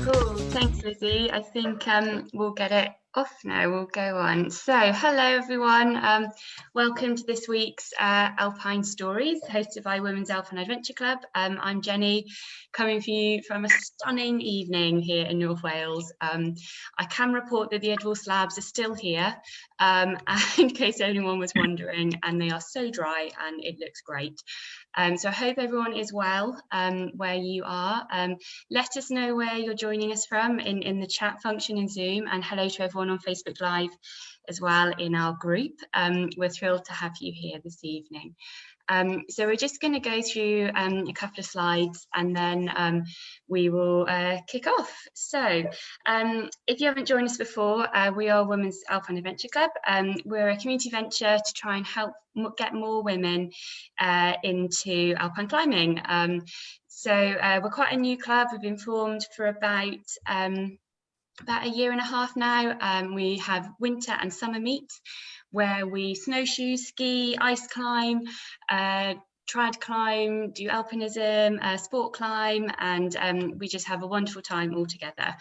Cool, thanks Lizzie. I think we'll get it off now, we'll go on. So hello everyone, welcome to this week's Alpine Stories hosted by Women's Alpine Adventure Club. I'm Jenny, coming for you from a stunning evening here in North Wales. I can report that the Edwall slabs are still here, in case anyone was wondering, and they are so dry and it looks great. So I hope everyone is well where you are. Let us know where you're joining us from in the chat function in Zoom, and hello to everyone on Facebook Live as well in our group. We're thrilled to have you here this evening. So we're just going to go through a couple of slides and then we will kick off. So if you haven't joined us before, we are Women's Alpine Adventure Club. We're a community venture to try and help get more women into alpine climbing. So we're quite a new club. We've been formed for about a year and a half now. We have winter and summer meets where we snowshoe, ski, ice climb, trad climb, do alpinism, sport climb, and we just have a wonderful time all together.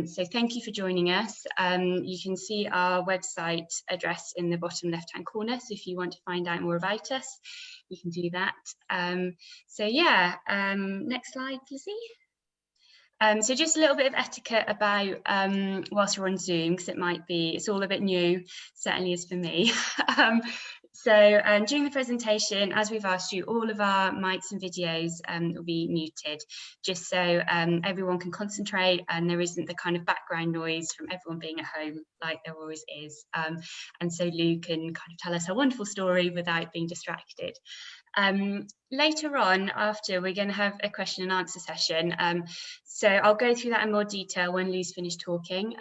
So thank you for joining us. You can see our website address in the bottom left hand corner, so if you want to find out more about us, you can do that. So yeah, next slide, Lizzie. So just a little bit of etiquette about whilst we're on Zoom, because it's all a bit new, certainly is for me. So during the presentation, as we've asked you, all of our mics and videos will be muted, just so everyone can concentrate and there isn't the kind of background noise from everyone being at home like there always is. And so Lou can kind of tell us her wonderful story without being distracted. Later on, after, we're going to have a question and answer session. So I'll go through that in more detail when Lou's finished talking.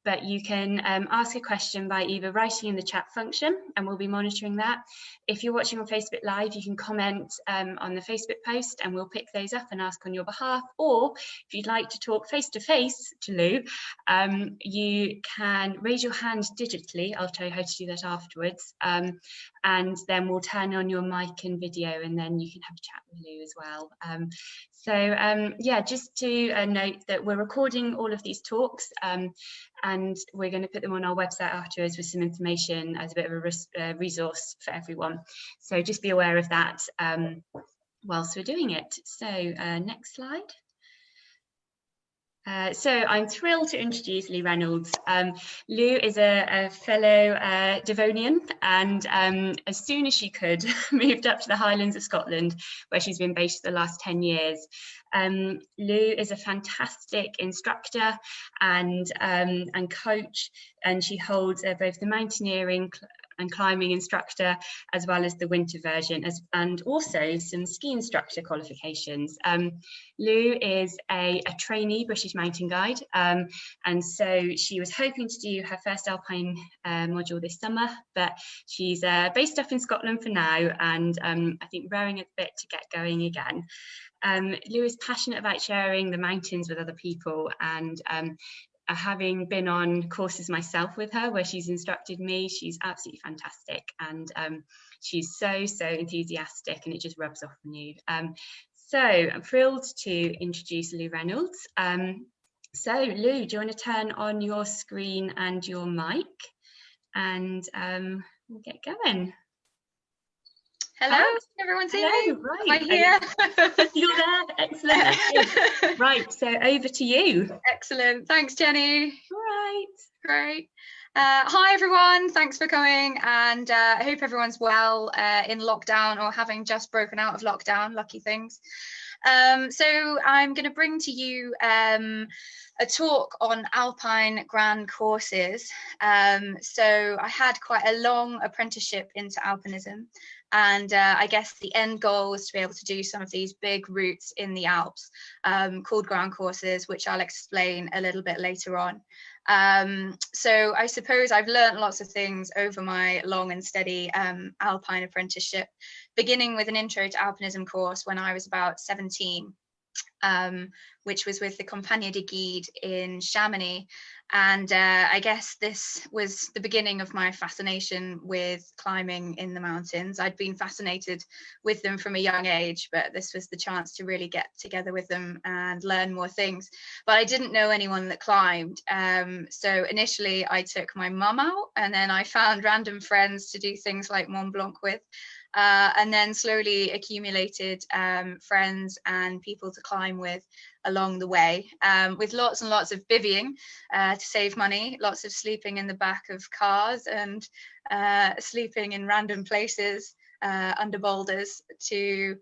But you can ask a question by either writing in the chat function, and we'll be monitoring that. If you're watching on Facebook Live, you can comment on the Facebook post and we'll pick those up and ask on your behalf. Or if you'd like to talk face to face to Lou, you can raise your hand digitally. I'll tell you how to do that afterwards. And then we'll turn on your mic and video, and then you can have a chat with Lou as well. Yeah, just to note that we're recording all of these talks, and we're going to put them on our website afterwards with some information as a bit of a resource for everyone. So just be aware of that whilst we're doing it. So next slide. So I'm thrilled to introduce Lou Reynolds. Lou is a fellow Devonian, and as soon as she could, moved up to the Highlands of Scotland, where she's been based for the last 10 years. Lou is a fantastic instructor and coach, and she holds both the mountaineering and climbing instructor as well as the winter version, and also some ski instructor qualifications. Lou is a trainee British mountain guide, and so she was hoping to do her first Alpine module this summer, but she's based up in Scotland for now, and I think raring a bit to get going again. Lou is passionate about sharing the mountains with other people, and having been on courses myself with her where she's instructed me, she's absolutely fantastic, and she's so enthusiastic, and it just rubs off on you. So I'm thrilled to introduce Lou Reynolds. So Lou, do you want to turn on your screen and your mic, and we'll get going. Hello, can everyone see me? Right. Am I here? You're there, excellent. Right, so over to you. Excellent, thanks Jenny. All right. Great. Hi everyone, thanks for coming, and I hope everyone's well in lockdown or having just broken out of lockdown, lucky things. So I'm going to bring to you a talk on Alpine Grand courses. So I had quite a long apprenticeship into alpinism, and I guess the end goal was to be able to do some of these big routes in the Alps called ground courses, which I'll explain a little bit later on. So I suppose I've learned lots of things over my long and steady Alpine apprenticeship, beginning with an intro to alpinism course when I was about 17, which was with the Compagnie de Guide in Chamonix. And I guess this was the beginning of my fascination with climbing in the mountains. I'd been fascinated with them from a young age, but this was the chance to really get together with them and learn more things. But I didn't know anyone that climbed. So initially I took my mum out, and then I found random friends to do things like Mont Blanc with. And then slowly accumulated friends and people to climb with along the way, with lots and lots of bivvying to save money, lots of sleeping in the back of cars, and sleeping in random places under boulders to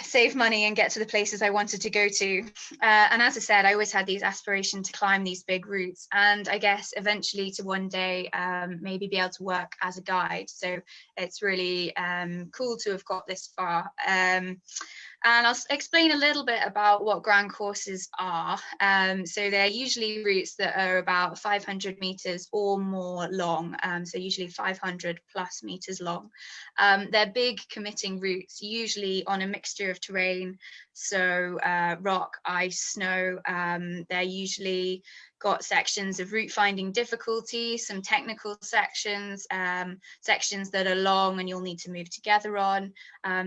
save money and get to the places I wanted to go to. And as I said, I always had these aspirations to climb these big routes, and I guess eventually to one day maybe be able to work as a guide. So it's really cool to have got this far. And I'll explain a little bit about what ground courses are. So they're usually routes that are about 500 meters or more long, so usually 500 plus meters long. They're big committing routes, usually on a mixture of terrain, so rock, ice, snow. They're usually got sections of route finding difficulty, some technical sections, sections that are long and you'll need to move together on.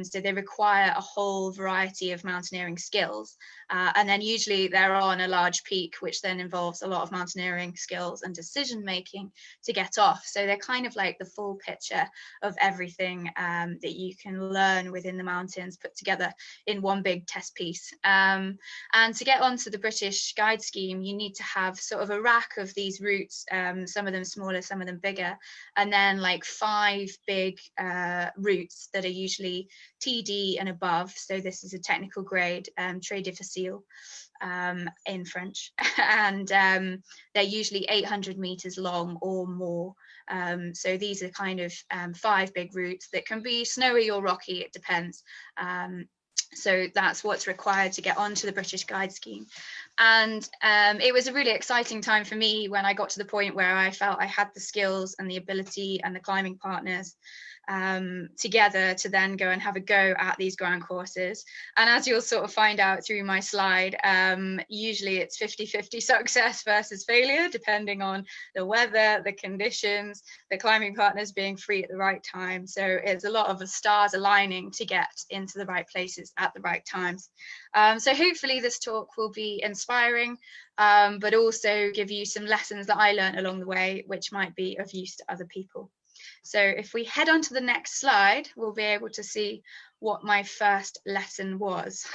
So they require a whole variety of mountaineering skills. And then usually they're on a large peak, which then involves a lot of mountaineering skills and decision making to get off. So they're kind of like the full picture of everything that you can learn within the mountains put together in one big test piece. And to get onto the British guide scheme, you need to have sort of a rack of these routes, some of them smaller, some of them bigger, and then like 5 big routes that are usually TD and above. So this is a technical grade, Très difficile in French, and they're usually 800 meters long or more. So these are kind of 5 big routes that can be snowy or rocky, it depends. So that's what's required to get onto the British guide scheme. And it was a really exciting time for me when I got to the point where I felt I had the skills and the ability and the climbing partners together to then go and have a go at these ground courses. And as you'll sort of find out through my slide, usually it's 50-50 success versus failure, depending on the weather, the conditions, the climbing partners being free at the right time. So it's a lot of the stars aligning to get into the right places at the right times. So hopefully this talk will be inspiring, but also give you some lessons that I learned along the way, which might be of use to other people. So if we head on to the next slide, we'll be able to see what my first lesson was.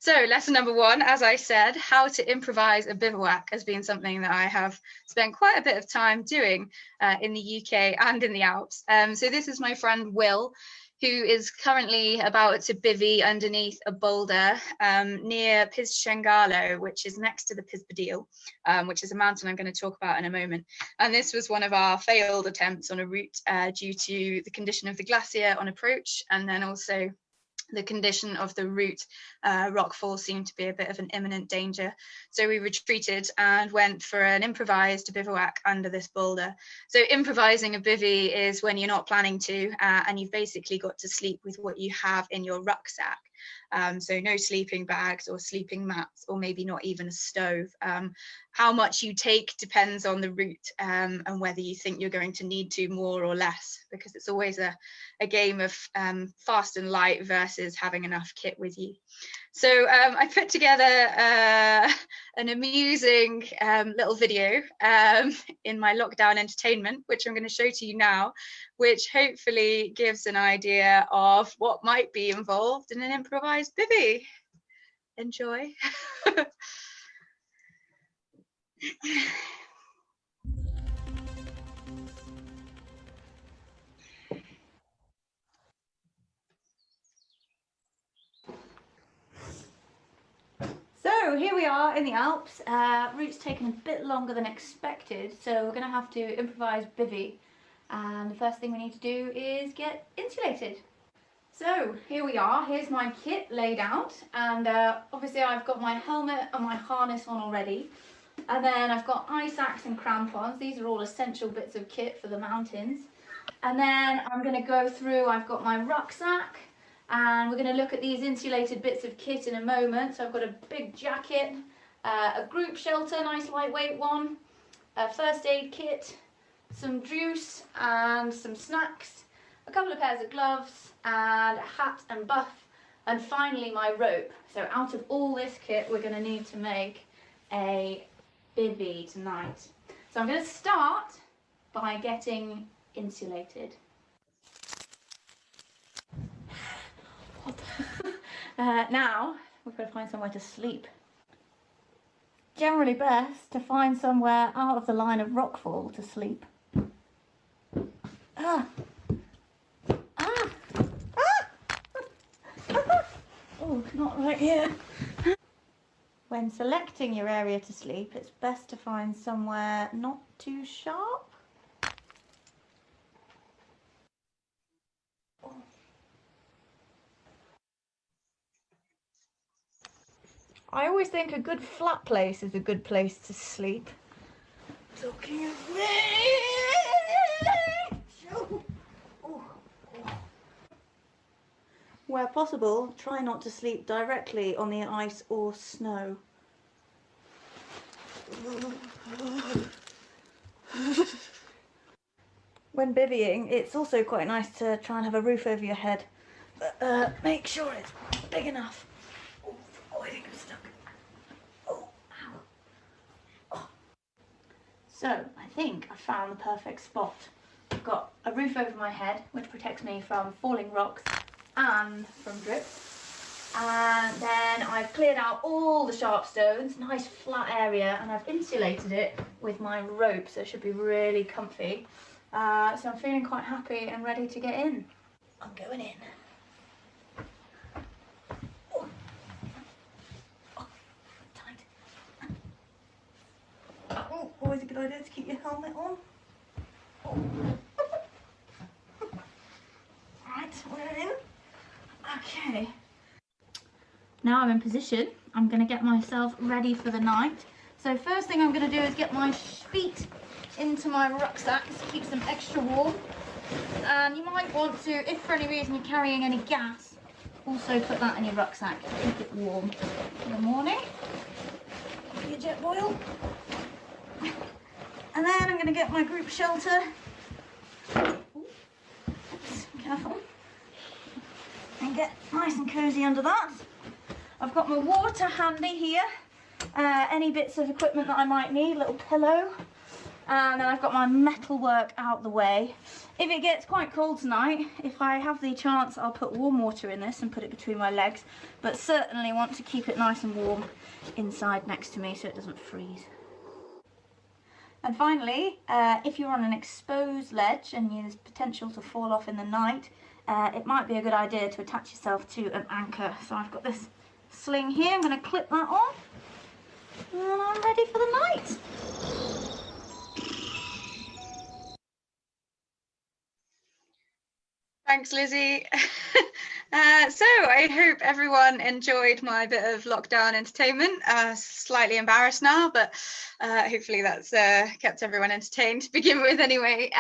So lesson number 1, as I said, how to improvise a bivouac has been something that I have spent quite a bit of time doing in the UK and in the Alps. So this is my friend Will, who is currently about to bivvy underneath a boulder near Piscengalo, which is next to the Pisbadil, which is a mountain I'm going to talk about in a moment. And this was one of our failed attempts on a route due to the condition of the glacier on approach, and then also the condition of the route. Rockfall seemed to be a bit of an imminent danger. So we retreated and went for an improvised bivouac under this boulder. So improvising a bivvy is when you're not planning to, and you've basically got to sleep with what you have in your rucksack. So no sleeping bags or sleeping mats, or maybe not even a stove. How much you take depends on the route, and whether you think you're going to need to more or less, because it's always a game of fast and light versus having enough kit with you. So I put together an amusing little video in my lockdown entertainment, which I'm going to show to you now, which hopefully gives an idea of what might be involved in an improvised bivvy. Enjoy. So here we are in the Alps. Route's taken a bit longer than expected, so we're going to have to improvise bivvy. And the first thing we need to do is get insulated. So here we are, here's my kit laid out, and obviously I've got my helmet and my harness on already. And then I've got ice axe and crampons. These are all essential bits of kit for the mountains. And then I'm going to go through, I've got my rucksack, and we're going to look at these insulated bits of kit in a moment. So I've got a big jacket, a group shelter, nice lightweight one, a first aid kit, some juice and some snacks, a couple of pairs of gloves and a hat and buff, and finally my rope. So out of all this kit we're going to need to make a bivvy tonight. So I'm going to start by getting insulated. Now we've got to find somewhere to sleep. Generally best to find somewhere out of the line of rockfall to sleep. Ah. Ah. Ah. Oh, not right here. When selecting your area to sleep, it's best to find somewhere not too sharp. I always think a good flat place is a good place to sleep. Talking of me. Where possible, try not to sleep directly on the ice or snow. When bivvying, it's also quite nice to try and have a roof over your head, but make sure it's big enough. Oh, I think I'm stuck. Oh, ow. Oh. So, I think I found the perfect spot. I've got a roof over my head, which protects me from falling rocks and from drip. And then I've cleared out all the sharp stones, nice flat area, and I've insulated it with my rope, so it should be really comfy. So I'm feeling quite happy and ready to get in. I'm going in. Oh, oh tight. Oh, always a good idea to keep your helmet on. Oh. Right, we're in. Okay. Now I'm in position. I'm going to get myself ready for the night. So first thing I'm going to do is get my feet into my rucksack to keep them extra warm. And you might want to, if for any reason you're carrying any gas, also put that in your rucksack to keep it warm in the morning. Your jet boil. And then I'm going to get my group shelter. Oops, careful. And get nice and cosy under that. I've got my water handy here, any bits of equipment that I might need, little pillow, and then I've got my metalwork out the way. If it gets quite cold tonight, if I have the chance, I'll put warm water in this and put it between my legs, but certainly want to keep it nice and warm inside next to me so it doesn't freeze. And finally, if you're on an exposed ledge and there's potential to fall off in the night, it might be a good idea to attach yourself to an anchor. So I've got this sling here, I'm going to clip that on, and I'm ready for the night. Thanks, Lizzie. So I hope everyone enjoyed my bit of lockdown entertainment. Slightly embarrassed now, but hopefully that's kept everyone entertained to begin with anyway.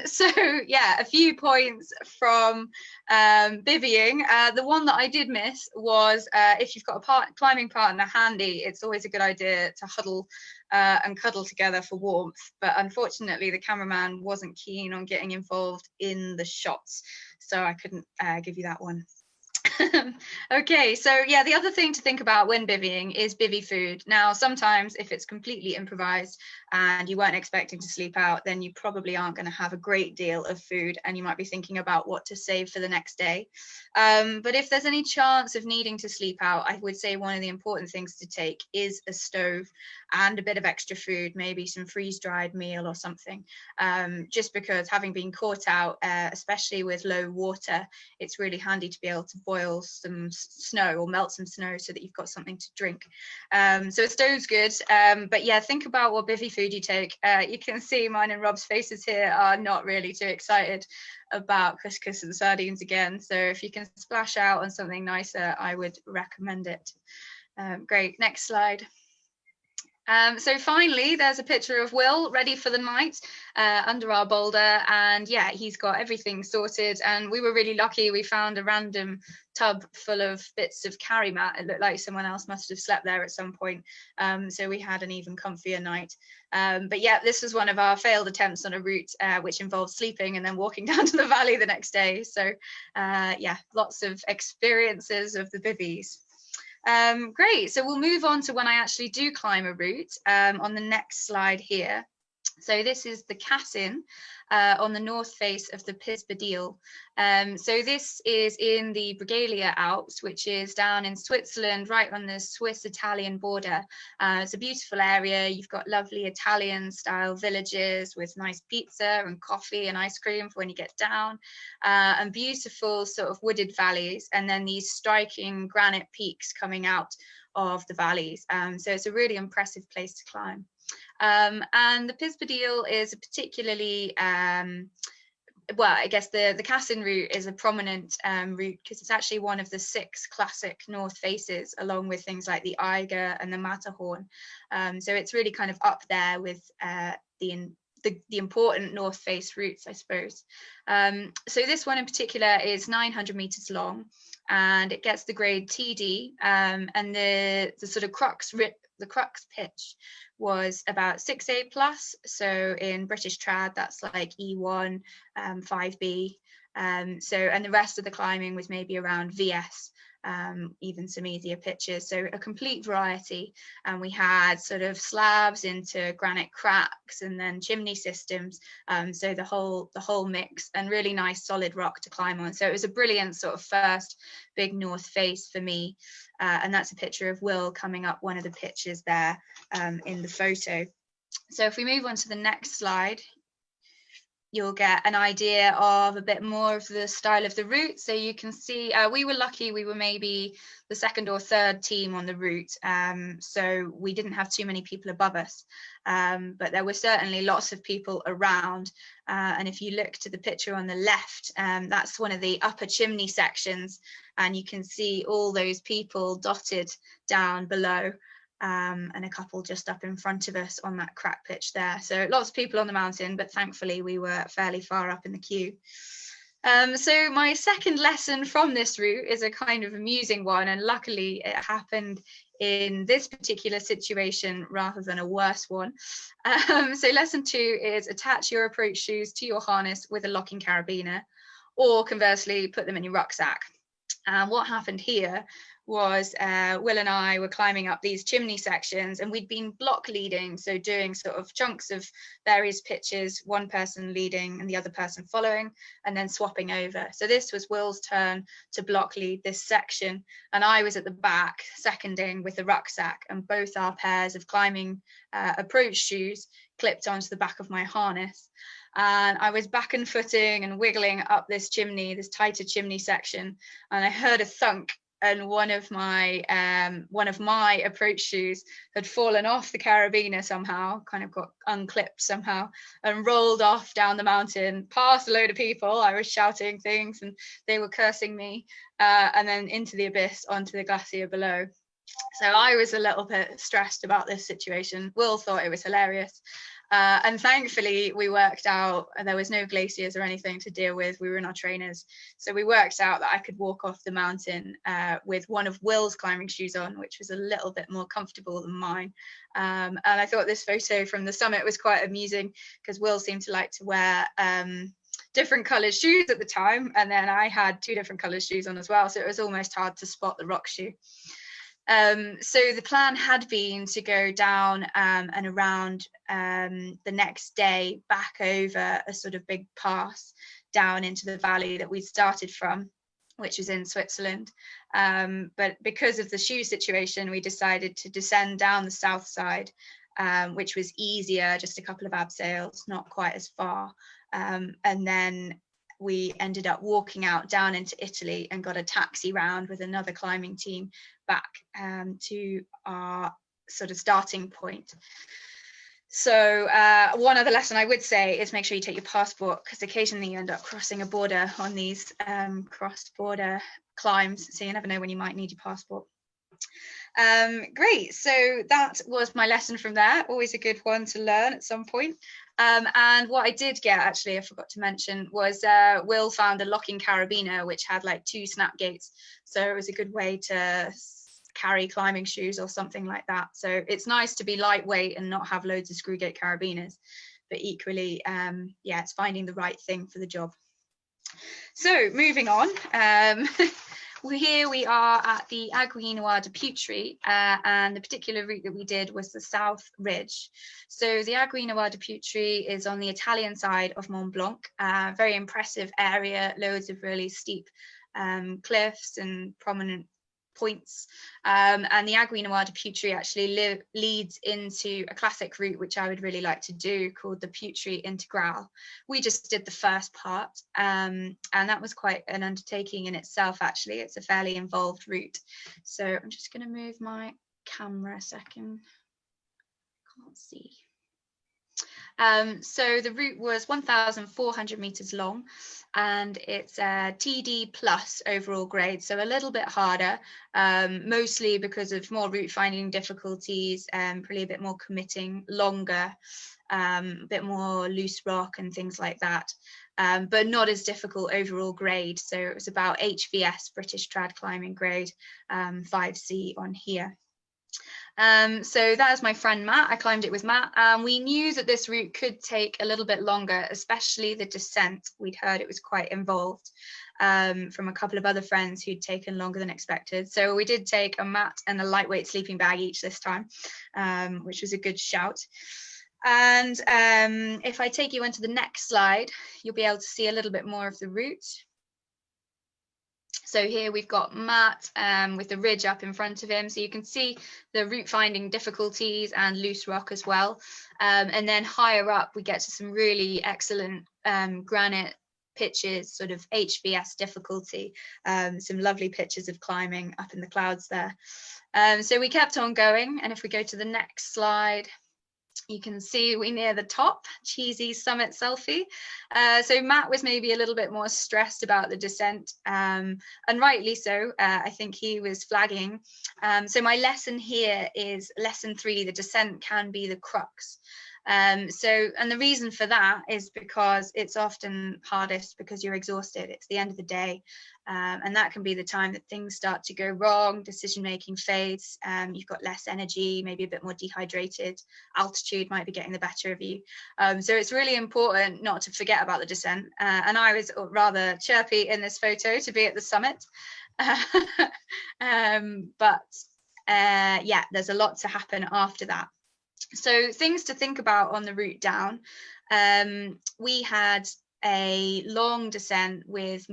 So yeah, a few points from bivvying. The one that I did miss was if you've got a climbing partner handy, it's always a good idea to huddle and cuddle together for warmth. But unfortunately, the cameraman wasn't keen on getting involved in the shots, so I couldn't give you that one. Okay, so yeah, the other thing to think about when bivvying is bivvy food. Now, sometimes if it's completely improvised and you weren't expecting to sleep out, then you probably aren't going to have a great deal of food, and you might be thinking about what to save for the next day. But if there's any chance of needing to sleep out, I would say one of the important things to take is a stove and a bit of extra food, maybe some freeze-dried meal or something, just because having been caught out, especially with low water, it's really handy to be able to boil some snow or melt some snow so that you've got something to drink. So a stove's good, but yeah, think about what bivvy food you take. You can see mine and Rob's faces here are not really too excited about couscous and sardines again, so if you can splash out on something nicer, I would recommend it. Great, next slide. So finally, there's a picture of Will ready for the night under our boulder, and yeah, he's got everything sorted, and we were really lucky. We found a random tub full of bits of carry mat. It looked like someone else must have slept there at some point, so we had an even comfier night. But yeah, this was one of our failed attempts on a route which involved sleeping and then walking down to the valley the next day. So yeah, lots of experiences of the bivvies. Great, so we'll move on to when I actually do climb a route on the next slide here. So this is the Cassin on the north face of the Pisbadil. So this is in the Bregalia Alps, which is down in Switzerland, right on the Swiss-Italian border. It's a beautiful area. You've got lovely Italian-style villages with nice pizza and coffee and ice cream for when you get down, and beautiful sort of wooded valleys, and then these striking granite peaks coming out of the valleys. So it's a really impressive place to climb. And the Pisbadil is a particularly, well, I guess the Cassin route is a prominent route because it's actually one of the 6 classic north faces, along with things like the Eiger and the Matterhorn. So it's really kind of up there with the important north face routes, I suppose. So this one in particular is 900 meters long, and it gets the grade TD, and the sort of crux pitch was about 6A plus. So in British trad, that's like E1, 5B. So, and the rest of the climbing was maybe around VS, even some easier pitches. So a complete variety. And we had sort of slabs into granite cracks and then chimney systems. So the whole mix, and really nice solid rock to climb on. So it was a brilliant sort of first big north face for me. And that's a picture of Will coming up one of the pitches there in the photo. So if we move on to the next slide, you'll get an idea of a bit more of the style of the route. So you can see we were lucky, we were maybe the 2nd or 3rd team on the route. So we didn't have too many people above us, but there were certainly lots of people around. And if you look to the picture on the left, that's one of the upper chimney sections, and you can see all those people dotted down below. And a couple just up in front of us on that crack pitch there. So lots of people on the mountain, but thankfully we were fairly far up in the queue. So my second lesson from this route is a kind of amusing one, and luckily it happened in this particular situation rather than a worse one. So lesson 2 is attach your approach shoes to your harness with a locking carabiner, or conversely put them in your rucksack. And what happened here was Will and I were climbing up these chimney sections, and we'd been block leading, so doing sort of chunks of various pitches, one person leading and the other person following, and then swapping over. So this was Will's turn to block lead this section, and I was at the back seconding with the rucksack, and both our pairs of climbing approach shoes clipped onto the back of my harness. And I was back and footing and wiggling up this chimney, this tighter chimney section, and I heard a thunk and one of my approach shoes had fallen off the carabiner somehow, kind of got unclipped somehow, and rolled off down the mountain past a load of people. I was shouting things and they were cursing me, and then into the abyss, onto the glacier below. So I was a little bit stressed about this situation. Will thought it was hilarious. And thankfully we worked out, there was no glaciers or anything to deal with. We were in our trainers. So we worked out that I could walk off the mountain with one of Will's climbing shoes on, which was a little bit more comfortable than mine. And I thought this photo from the summit was quite amusing because Will seemed to like to wear different coloured shoes at the time. And then I had 2 different coloured shoes on as well. So it was almost hard to spot the rock shoe. So the plan had been to go down and around the next day back over a sort of big pass down into the valley that we'd started from, which was in Switzerland. But because of the shoe situation, we decided to descend down the south side, which was easier, just a couple of abseils, not quite as far. And then we ended up walking out down into Italy and got a taxi round with another climbing team back to our sort of starting point. So one other lesson I would say is make sure you take your passport, because occasionally you end up crossing a border on these cross-border climbs, so you never know when you might need your passport. Great, so that was my lesson from there. Always a good one to learn at some point. And what I did get, actually, I forgot to mention, was Will found a locking carabiner which had like 2 snap gates, so it was a good way to carry climbing shoes or something like that. So it's nice to be lightweight and not have loads of screw gate carabiners, but equally, yeah, it's finding the right thing for the job. So moving on. Here we are at the Aiguille Noire de Putri, and the particular route that we did was the South Ridge. So the Aiguille Noire de Putri is on the Italian side of Mont Blanc, very impressive area, loads of really steep cliffs and prominent points, and the Aiguille Noire de Putri actually leads into a classic route which I would really like to do, called the Putri Integral. We just did the first part, and that was quite an undertaking in itself. Actually, it's a fairly involved route, so I'm just going to move my camera a second. Can't see. So the route was 1,400 meters long, and it's a TD plus overall grade, so a little bit harder, mostly because of more route finding difficulties, probably a bit more committing, longer, a bit more loose rock and things like that, but not as difficult overall grade. So it was about HVS, British trad climbing grade, 5C on here. So that is my friend Matt. I climbed it with Matt, and we knew that this route could take a little bit longer, especially the descent. We'd heard it was quite involved from a couple of other friends who'd taken longer than expected. So we did take a mat and a lightweight sleeping bag each this time, which was a good shout. And if I take you onto the next slide, you'll be able to see a little bit more of the route. So here we've got Matt with the ridge up in front of him, so you can see the route finding difficulties and loose rock as well. And then higher up we get to some really excellent granite pitches, sort of HVS difficulty, some lovely pictures of climbing up in the clouds there. So we kept on going, and if we go to the next slide, you can see we near the top, cheesy summit selfie. So Matt was maybe a little bit more stressed about the descent, and rightly so. I think he was flagging. So my lesson here is lesson 3, the descent can be the crux. And the reason for that is because it's often hardest because you're exhausted. It's the end of the day, and that can be the time that things start to go wrong, decision making fades, you've got less energy, maybe a bit more dehydrated, altitude might be getting the better of you. So it's really important not to forget about the descent, and I was rather chirpy in this photo to be at the summit. But yeah, there's a lot to happen after that. So things to think about on the route down. We had a long descent with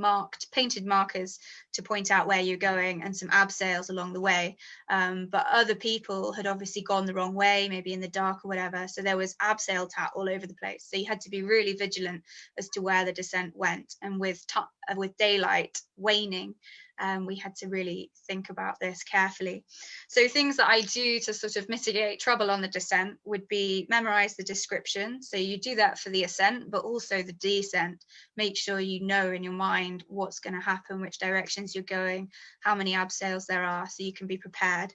painted markers to point out where you're going, and some abseils along the way, but other people had obviously gone the wrong way, maybe in the dark or whatever, so there was abseil tat all over the place. So you had to be really vigilant as to where the descent went, and with daylight waning, we had to really think about this carefully. So things that I do to sort of mitigate trouble on the descent would be memorize the description. So you do that for the ascent, but also the descent. Make sure you know in your mind what's going to happen, which directions you're going, how many abseils there are, so you can be prepared.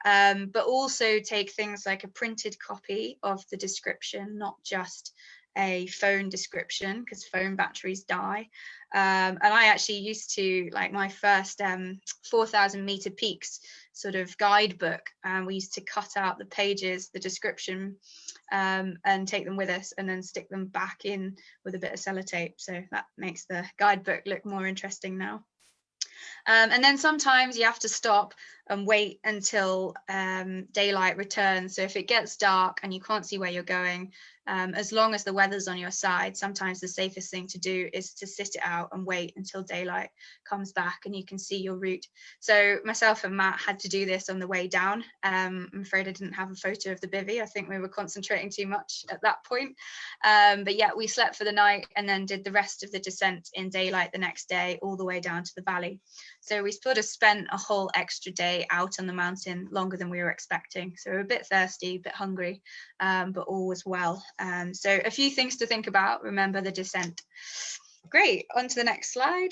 But also take things like a printed copy of the description, not just a phone description, because phone batteries die. And I actually used to, like my first 4,000 meter peaks sort of guidebook, we used to cut out the pages, the description, and take them with us and then stick them back in with a bit of sellotape. So that makes the guidebook look more interesting now. And then sometimes you have to stop and wait until daylight returns. So if it gets dark and you can't see where you're going, as long as the weather's on your side, sometimes the safest thing to do is to sit it out and wait until daylight comes back and you can see your route. So myself and Matt had to do this on the way down. I'm afraid I didn't have a photo of the bivvy. I think we were concentrating too much at that point. But yeah, we slept for the night and then did the rest of the descent in daylight the next day, all the way down to the valley. So we sort of spent a whole extra day out on the mountain, longer than we were expecting. So we were a bit thirsty, a bit hungry, but all was well. So a few things to think about. Remember the descent. Great, on to the next slide.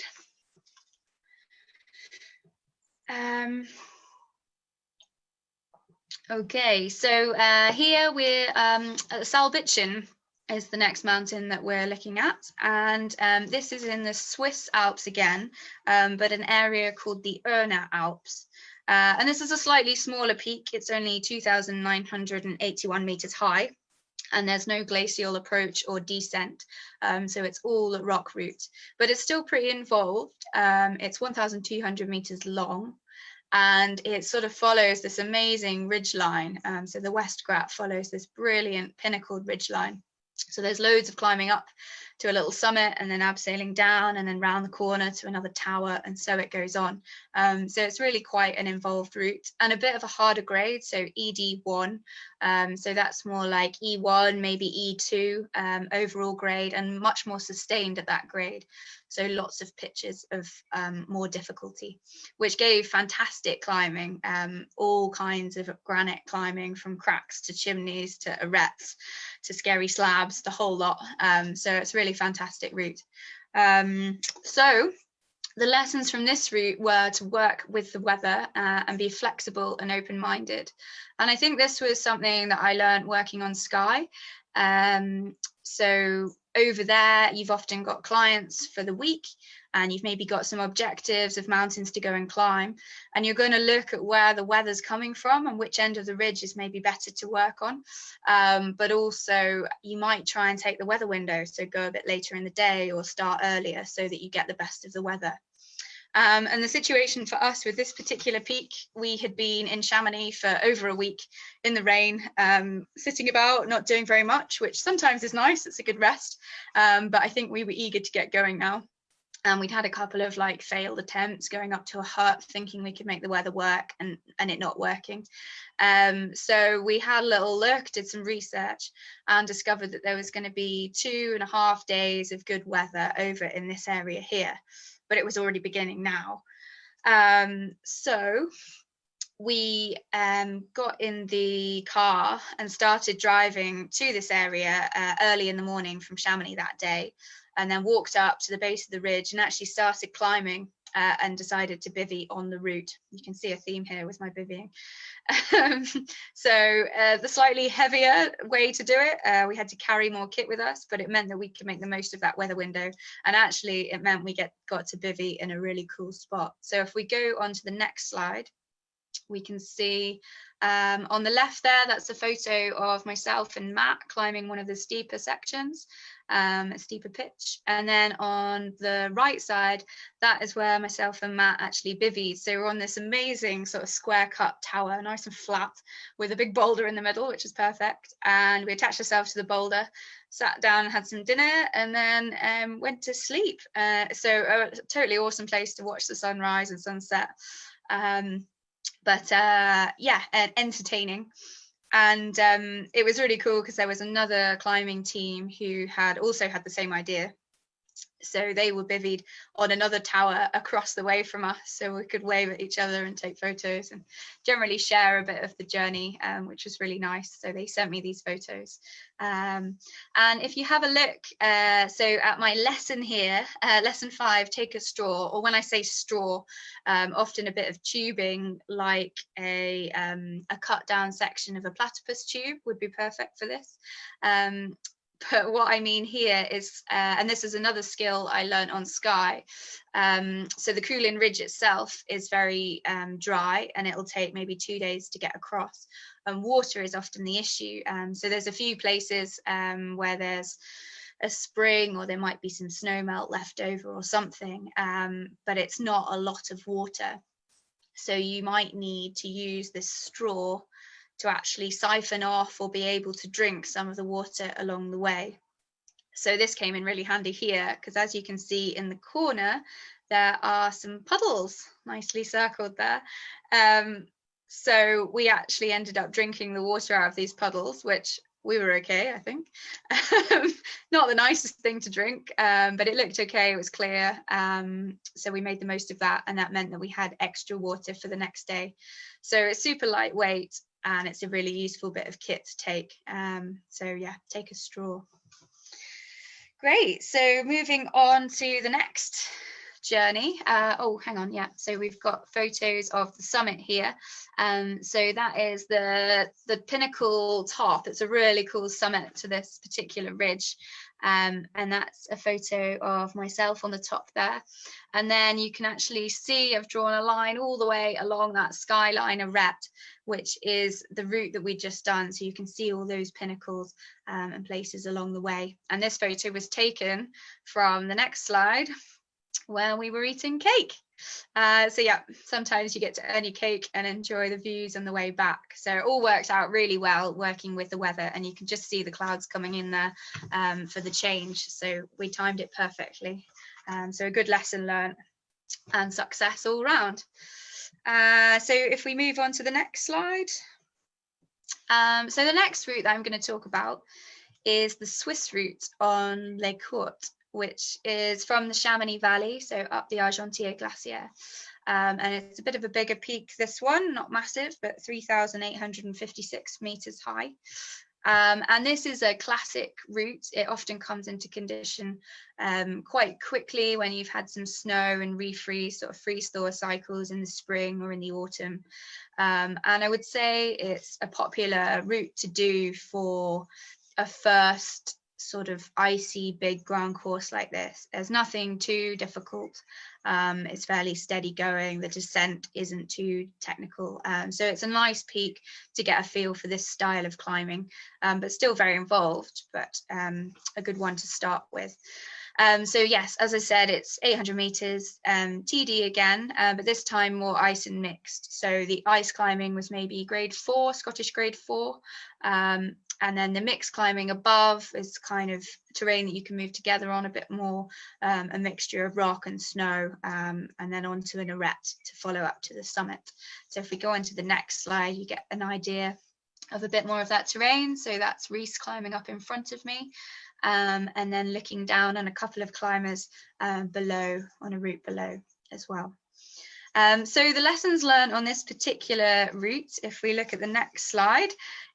Okay, so here we're at the Salbitchen is the next mountain that we're looking at, and this is in the Swiss Alps again, but an area called the Reynold Alps. And this is a slightly smaller peak. It's only 2,981 meters high, and there's no glacial approach or descent, so it's all rock route, but it's still pretty involved. It's 1,200 meters long, and it sort of follows this amazing ridgeline. So the West Grat follows this brilliant pinnacled ridgeline. So there's loads of climbing up to a little summit and then abseiling down and then round the corner to another tower, and so it goes on. So it's really quite an involved route and a bit of a harder grade, so ED1. So that's more like E1, maybe E2 overall grade, and much more sustained at that grade. So lots of pitches of more difficulty, which gave fantastic climbing, all kinds of granite climbing, from cracks to chimneys to arêtes to scary slabs, the whole lot. So it's really fantastic route. So the lessons from this route were to work with the weather and be flexible and open-minded. And I think this was something that I learned working on Skye. So over there, you've often got clients for the week, and you've maybe got some objectives of mountains to go and climb, and you're going to look at where the weather's coming from and which end of the ridge is maybe better to work on. But also you might try and take the weather window, so go a bit later in the day or start earlier so that you get the best of the weather. And the situation for us with this particular peak, we had been in Chamonix for over a week in the rain, sitting about, not doing very much, which sometimes is nice, it's a good rest. But I think we were eager to get going now. And we'd had a couple of like failed attempts, going up to a hut thinking we could make the weather work, and it not working. So we had a little look, did some research, and discovered that there was going to be 2.5 days of good weather over in this area here, but it was already beginning now. So we got in the car and started driving to this area early in the morning from Chamonix that day, and then walked up to the base of the ridge and actually started climbing and decided to bivvy on the route. You can see a theme here with my bivvying. So the slightly heavier way to do it, we had to carry more kit with us, but it meant that we could make the most of that weather window, and actually it meant we got to bivvy in a really cool spot. So if we go on to the next slide, we can see on the left there, that's a photo of myself and Matt climbing one of the steeper sections, a steeper pitch. And then on the right side, that is where myself and Matt actually bivvied. So we're on this amazing sort of square cut tower, nice and flat, with a big boulder in the middle, which is perfect. And we attached ourselves to the boulder, sat down, had some dinner, and then went to sleep. So a totally awesome place to watch the sunrise and sunset. But yeah, entertaining. And it was really cool because there was another climbing team who had also had the same idea. So they were bivvied on another tower across the way from us, so we could wave at each other and take photos and generally share a bit of the journey, which was really nice. So they sent me these photos. And if you have a look, so at my lesson here, lesson 5, take a straw, or when I say straw, often a bit of tubing like a cut down section of a platypus tube would be perfect for this. But what I mean here is, and this is another skill I learned on Skye. So the Coolin Ridge itself is very dry, and it'll take maybe 2 days to get across. And water is often the issue. So there's a few places where there's a spring, or there might be some snow melt left over or something, but it's not a lot of water. So you might need to use this straw to actually siphon off or be able to drink some of the water along the way. So this came in really handy here, because as you can see in the corner, there are some puddles nicely circled there. So we actually ended up drinking the water out of these puddles, which we were okay, I think. Not the nicest thing to drink, but it looked okay, it was clear. So we made the most of that, and that meant that we had extra water for the next day. So it's super lightweight, and it's a really useful bit of kit to take. So yeah, take a straw. Great, so moving on to the next journey. Oh, hang on, yeah, so we've got photos of the summit here. So that is the pinnacle top. It's a really cool summit to this particular ridge. And that's a photo of myself on the top there. And then you can actually see I've drawn a line all the way along that skyline arête, which is the route that we just done. So you can see all those pinnacles and places along the way. And this photo was taken from the next slide, where we were eating cake. So yeah, sometimes you get to earn your cake and enjoy the views on the way back. So it all worked out really well working with the weather, and you can just see the clouds coming in there for the change. So we timed it perfectly. So a good lesson learned and success all round. So if we move on to the next slide. So the next route that I'm going to talk about is the Swiss route on Les Courtes, which is from the Chamonix Valley, so up the Argentière Glacier. And it's a bit of a bigger peak, this one, not massive, but 3,856 meters high. And this is a classic route. It often comes into condition quite quickly when you've had some snow and refreeze, sort of freeze-thaw cycles in the spring or in the autumn. And I would say it's a popular route to do for a first sort of icy big ground course like this. There's nothing too difficult. It's fairly steady going. The descent isn't too technical. So it's a nice peak to get a feel for this style of climbing, but still very involved, but a good one to start with. So yes, as I said, it's 800 meters, TD again, but this time more ice and mixed. So the ice climbing was maybe grade 4, Scottish grade 4. And then the mixed climbing above is kind of terrain that you can move together on a bit more, a mixture of rock and snow, and then onto an arête to follow up to the summit. So if we go into the next slide, you get an idea of a bit more of that terrain. So that's Reese climbing up in front of me, and then looking down on a couple of climbers below, on a route below as well. So the lessons learned on this particular route, if we look at the next slide,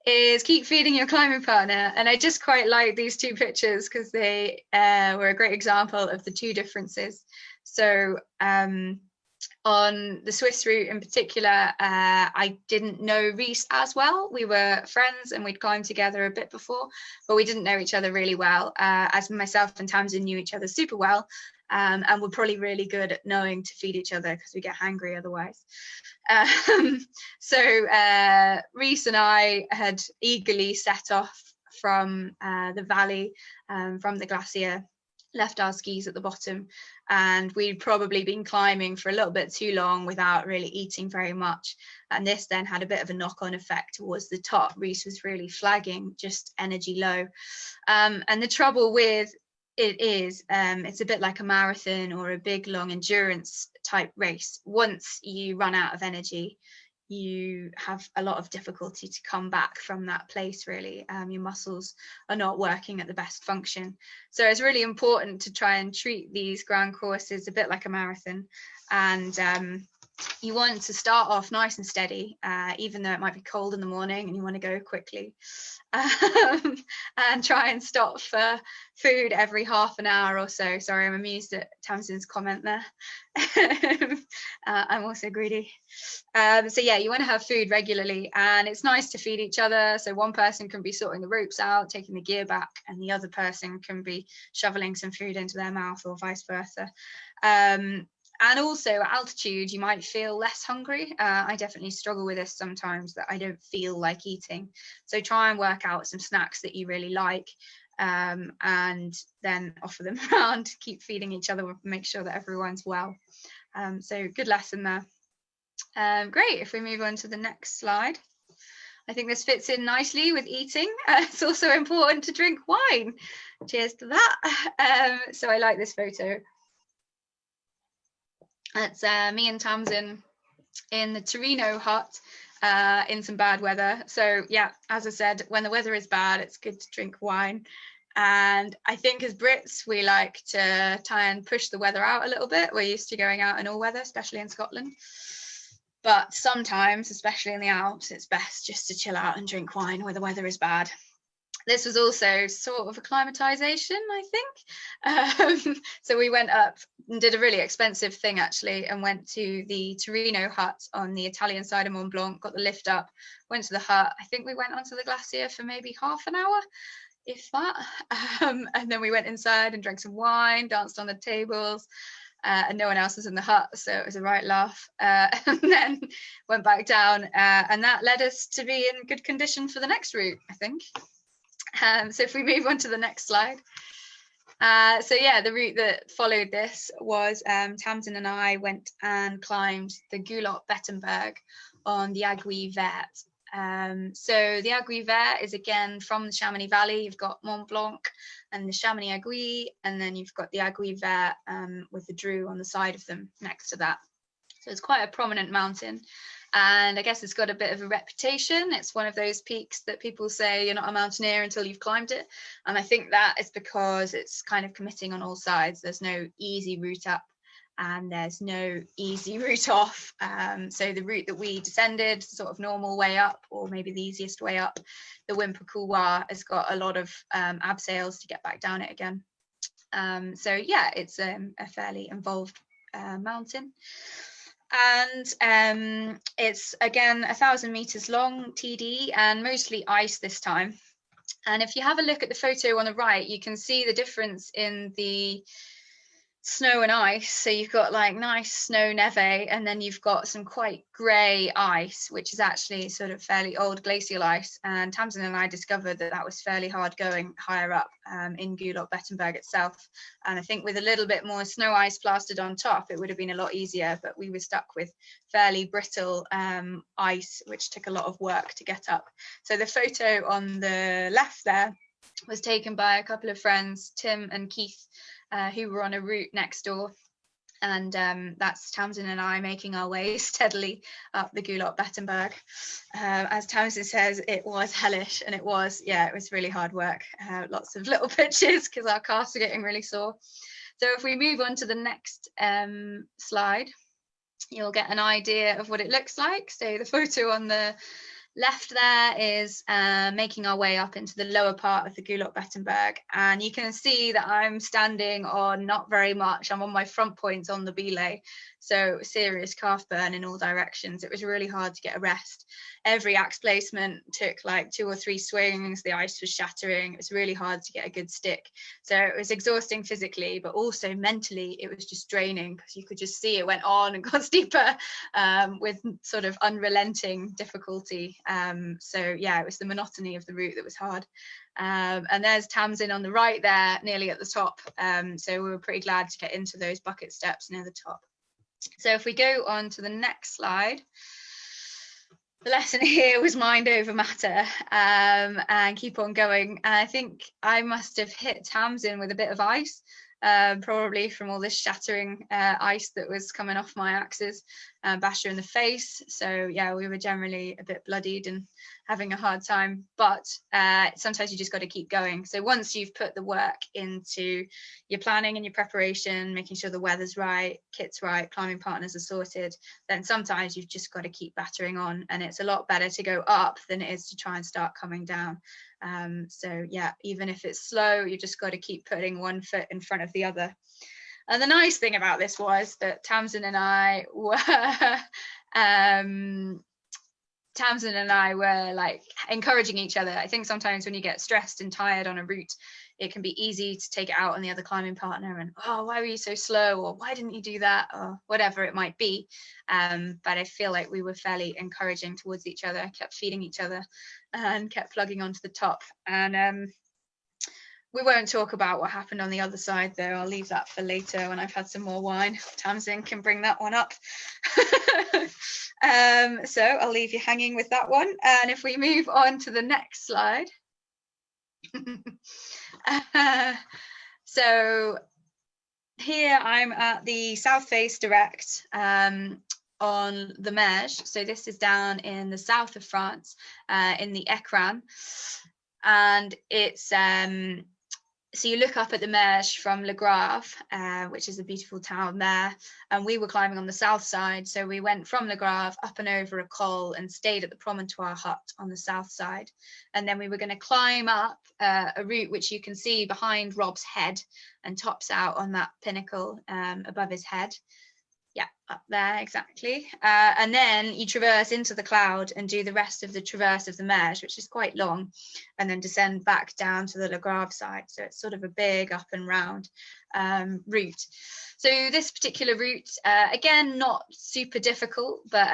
is keep feeding your climbing partner. And I just quite like these two pictures because they were a great example of the two differences. So on the Swiss route in particular, I didn't know Reese as well. We were friends and we'd climbed together a bit before, but we didn't know each other really well, as myself and Tamsin knew each other super well. And we're probably really good at knowing to feed each other because we get hangry otherwise. So Reese and I had eagerly set off from the valley, from the glacier, left our skis at the bottom, and we'd probably been climbing for a little bit too long without really eating very much. And this then had a bit of a knock-on effect towards the top. Reese was really flagging, just energy low. And the trouble with it is, it's a bit like a marathon or a big long endurance type race. Once you run out of energy, you have a lot of difficulty to come back from that place, really. Your muscles are not working at the best function. So it's really important to try and treat these ground courses a bit like a marathon. And you want to start off nice and steady, even though it might be cold in the morning and you want to go quickly. And try and stop for food every half an hour or so. Sorry, I'm amused at Tamsin's comment there. I'm also greedy. So yeah, you want to have food regularly, and it's nice to feed each other. So one person can be sorting the ropes out, taking the gear back, and the other person can be shoveling some food into their mouth, or vice versa. And also at altitude, you might feel less hungry. I definitely struggle with this sometimes, that I don't feel like eating. So try and work out some snacks that you really like, and then offer them around, keep feeding each other, make sure that everyone's well. So good lesson there. Great, if we move on to the next slide. I think this fits in nicely with eating. It's also important to drink wine. Cheers to that. So I like this photo. That's me and Tamsin in the Torino hut in some bad weather. So yeah, as I said, when the weather is bad, it's good to drink wine. And I think as Brits, we like to try and push the weather out a little bit. We're used to going out in all weather, especially in Scotland. But sometimes, especially in the Alps, it's best just to chill out and drink wine where the weather is bad. This was also sort of acclimatization, I think. So we went up and did a really expensive thing, actually, and went to the Torino hut on the Italian side of Mont Blanc, got the lift up, went to the hut. I think we went onto the glacier for maybe half an hour, if that. And then we went inside and drank some wine, danced on the tables. And no one else was in the hut, so it was a right laugh. And then went back down, and that led us to be in good condition for the next route, I think. So if we move on to the next slide. So yeah, the route that followed this was Tamsin and I went and climbed the Gulot Bettenberg on the Aiguille Verte. So the Aiguille Verte is again from the Chamonix Valley. You've got Mont Blanc and the Chamonix Aiguille, and then you've got the Aiguille Verte with the Dreux on the side of them next to that. So it's quite a prominent mountain. And I guess it's got a bit of a reputation. It's one of those peaks that people say you're not a mountaineer until you've climbed it. And I think that is because it's kind of committing on all sides. There's no easy route up and there's no easy route off. So the route that we descended, sort of normal way up, or maybe the easiest way up, the Wimper Couloir, has got a lot of abseils to get back down it again. So yeah, it's a fairly involved mountain. And it's again 1,000 meters long, TD, and mostly ice this time. And if you have a look at the photo on the right, you can see the difference in the snow and ice. So you've got like nice snow neve, and then you've got some quite grey ice, which is actually sort of fairly old glacial ice. And Tamsin and I discovered that that was fairly hard going higher up in Gulot Bettenberg itself. And I think with a little bit more snow ice plastered on top, it would have been a lot easier, but we were stuck with fairly brittle ice, which took a lot of work to get up. So the photo on the left there was taken by a couple of friends, Tim and Keith, who were on a route next door. And that's Tamsin and I making our way steadily up the Gulot Bettenberg. As Tamsin says, it was hellish, and it was really hard work. Lots of little pitches because our calves are getting really sore. So if we move on to the next slide, you'll get an idea of what it looks like. So the photo on the left there is making our way up into the lower part of the Gulot Bettenberg, and you can see that I'm standing on not very much. I'm on my front points on the belay, so serious calf burn in all directions. It was really hard to get a rest. Every axe placement took like 2 or 3 swings. The ice was shattering. It was really hard to get a good stick. So it was exhausting physically, but also mentally it was just draining, because you could just see it went on and got steeper with sort of unrelenting difficulty. So yeah, it was the monotony of the route that was hard. And there's Tamsin on the right there, nearly at the top. So we were pretty glad to get into those bucket steps near the top. So if we go on to the next slide, the lesson here was mind over matter, and keep on going. And I think I must have hit Tamsin with a bit of ice, probably from all this shattering ice that was coming off my axes, bashed her in the face. So yeah, we were generally a bit bloodied and having a hard time, but sometimes you just got to keep going. So once you've put the work into your planning and your preparation, making sure the weather's right, kit's right, climbing partners are sorted, then sometimes you've just got to keep battering on, and it's a lot better to go up than it is to try and start coming down. So yeah, even if it's slow, you just got to keep putting one foot in front of the other. And the nice thing about this was that Tamsin and I were like encouraging each other. I think sometimes when you get stressed and tired on a route, it can be easy to take it out on the other climbing partner and, oh, why were you so slow, or why didn't you do that, or whatever it might be. But I feel like we were fairly encouraging towards each other, kept feeding each other and kept plugging onto the top. And we won't talk about what happened on the other side, though. I'll leave that for later when I've had some more wine. Tamsin can bring that one up. So I'll leave you hanging with that one. And if we move on to the next slide. So here I'm at the South Face Direct on the Meurge. So this is down in the south of France, in the Écran, and it's so you look up at the Meurge from Le Grave, which is a beautiful town there, and we were climbing on the south side. So we went from Le Grave up and over a col and stayed at the promontoire hut on the south side. And then we were going to climb up a route which you can see behind Rob's head and tops out on that pinnacle above his head. Yeah, up there, exactly. And then you traverse into the cloud and do the rest of the traverse of the Meurge, which is quite long, and then descend back down to the Le Grave side. So it's sort of a big up and round route. So this particular route, again, not super difficult, but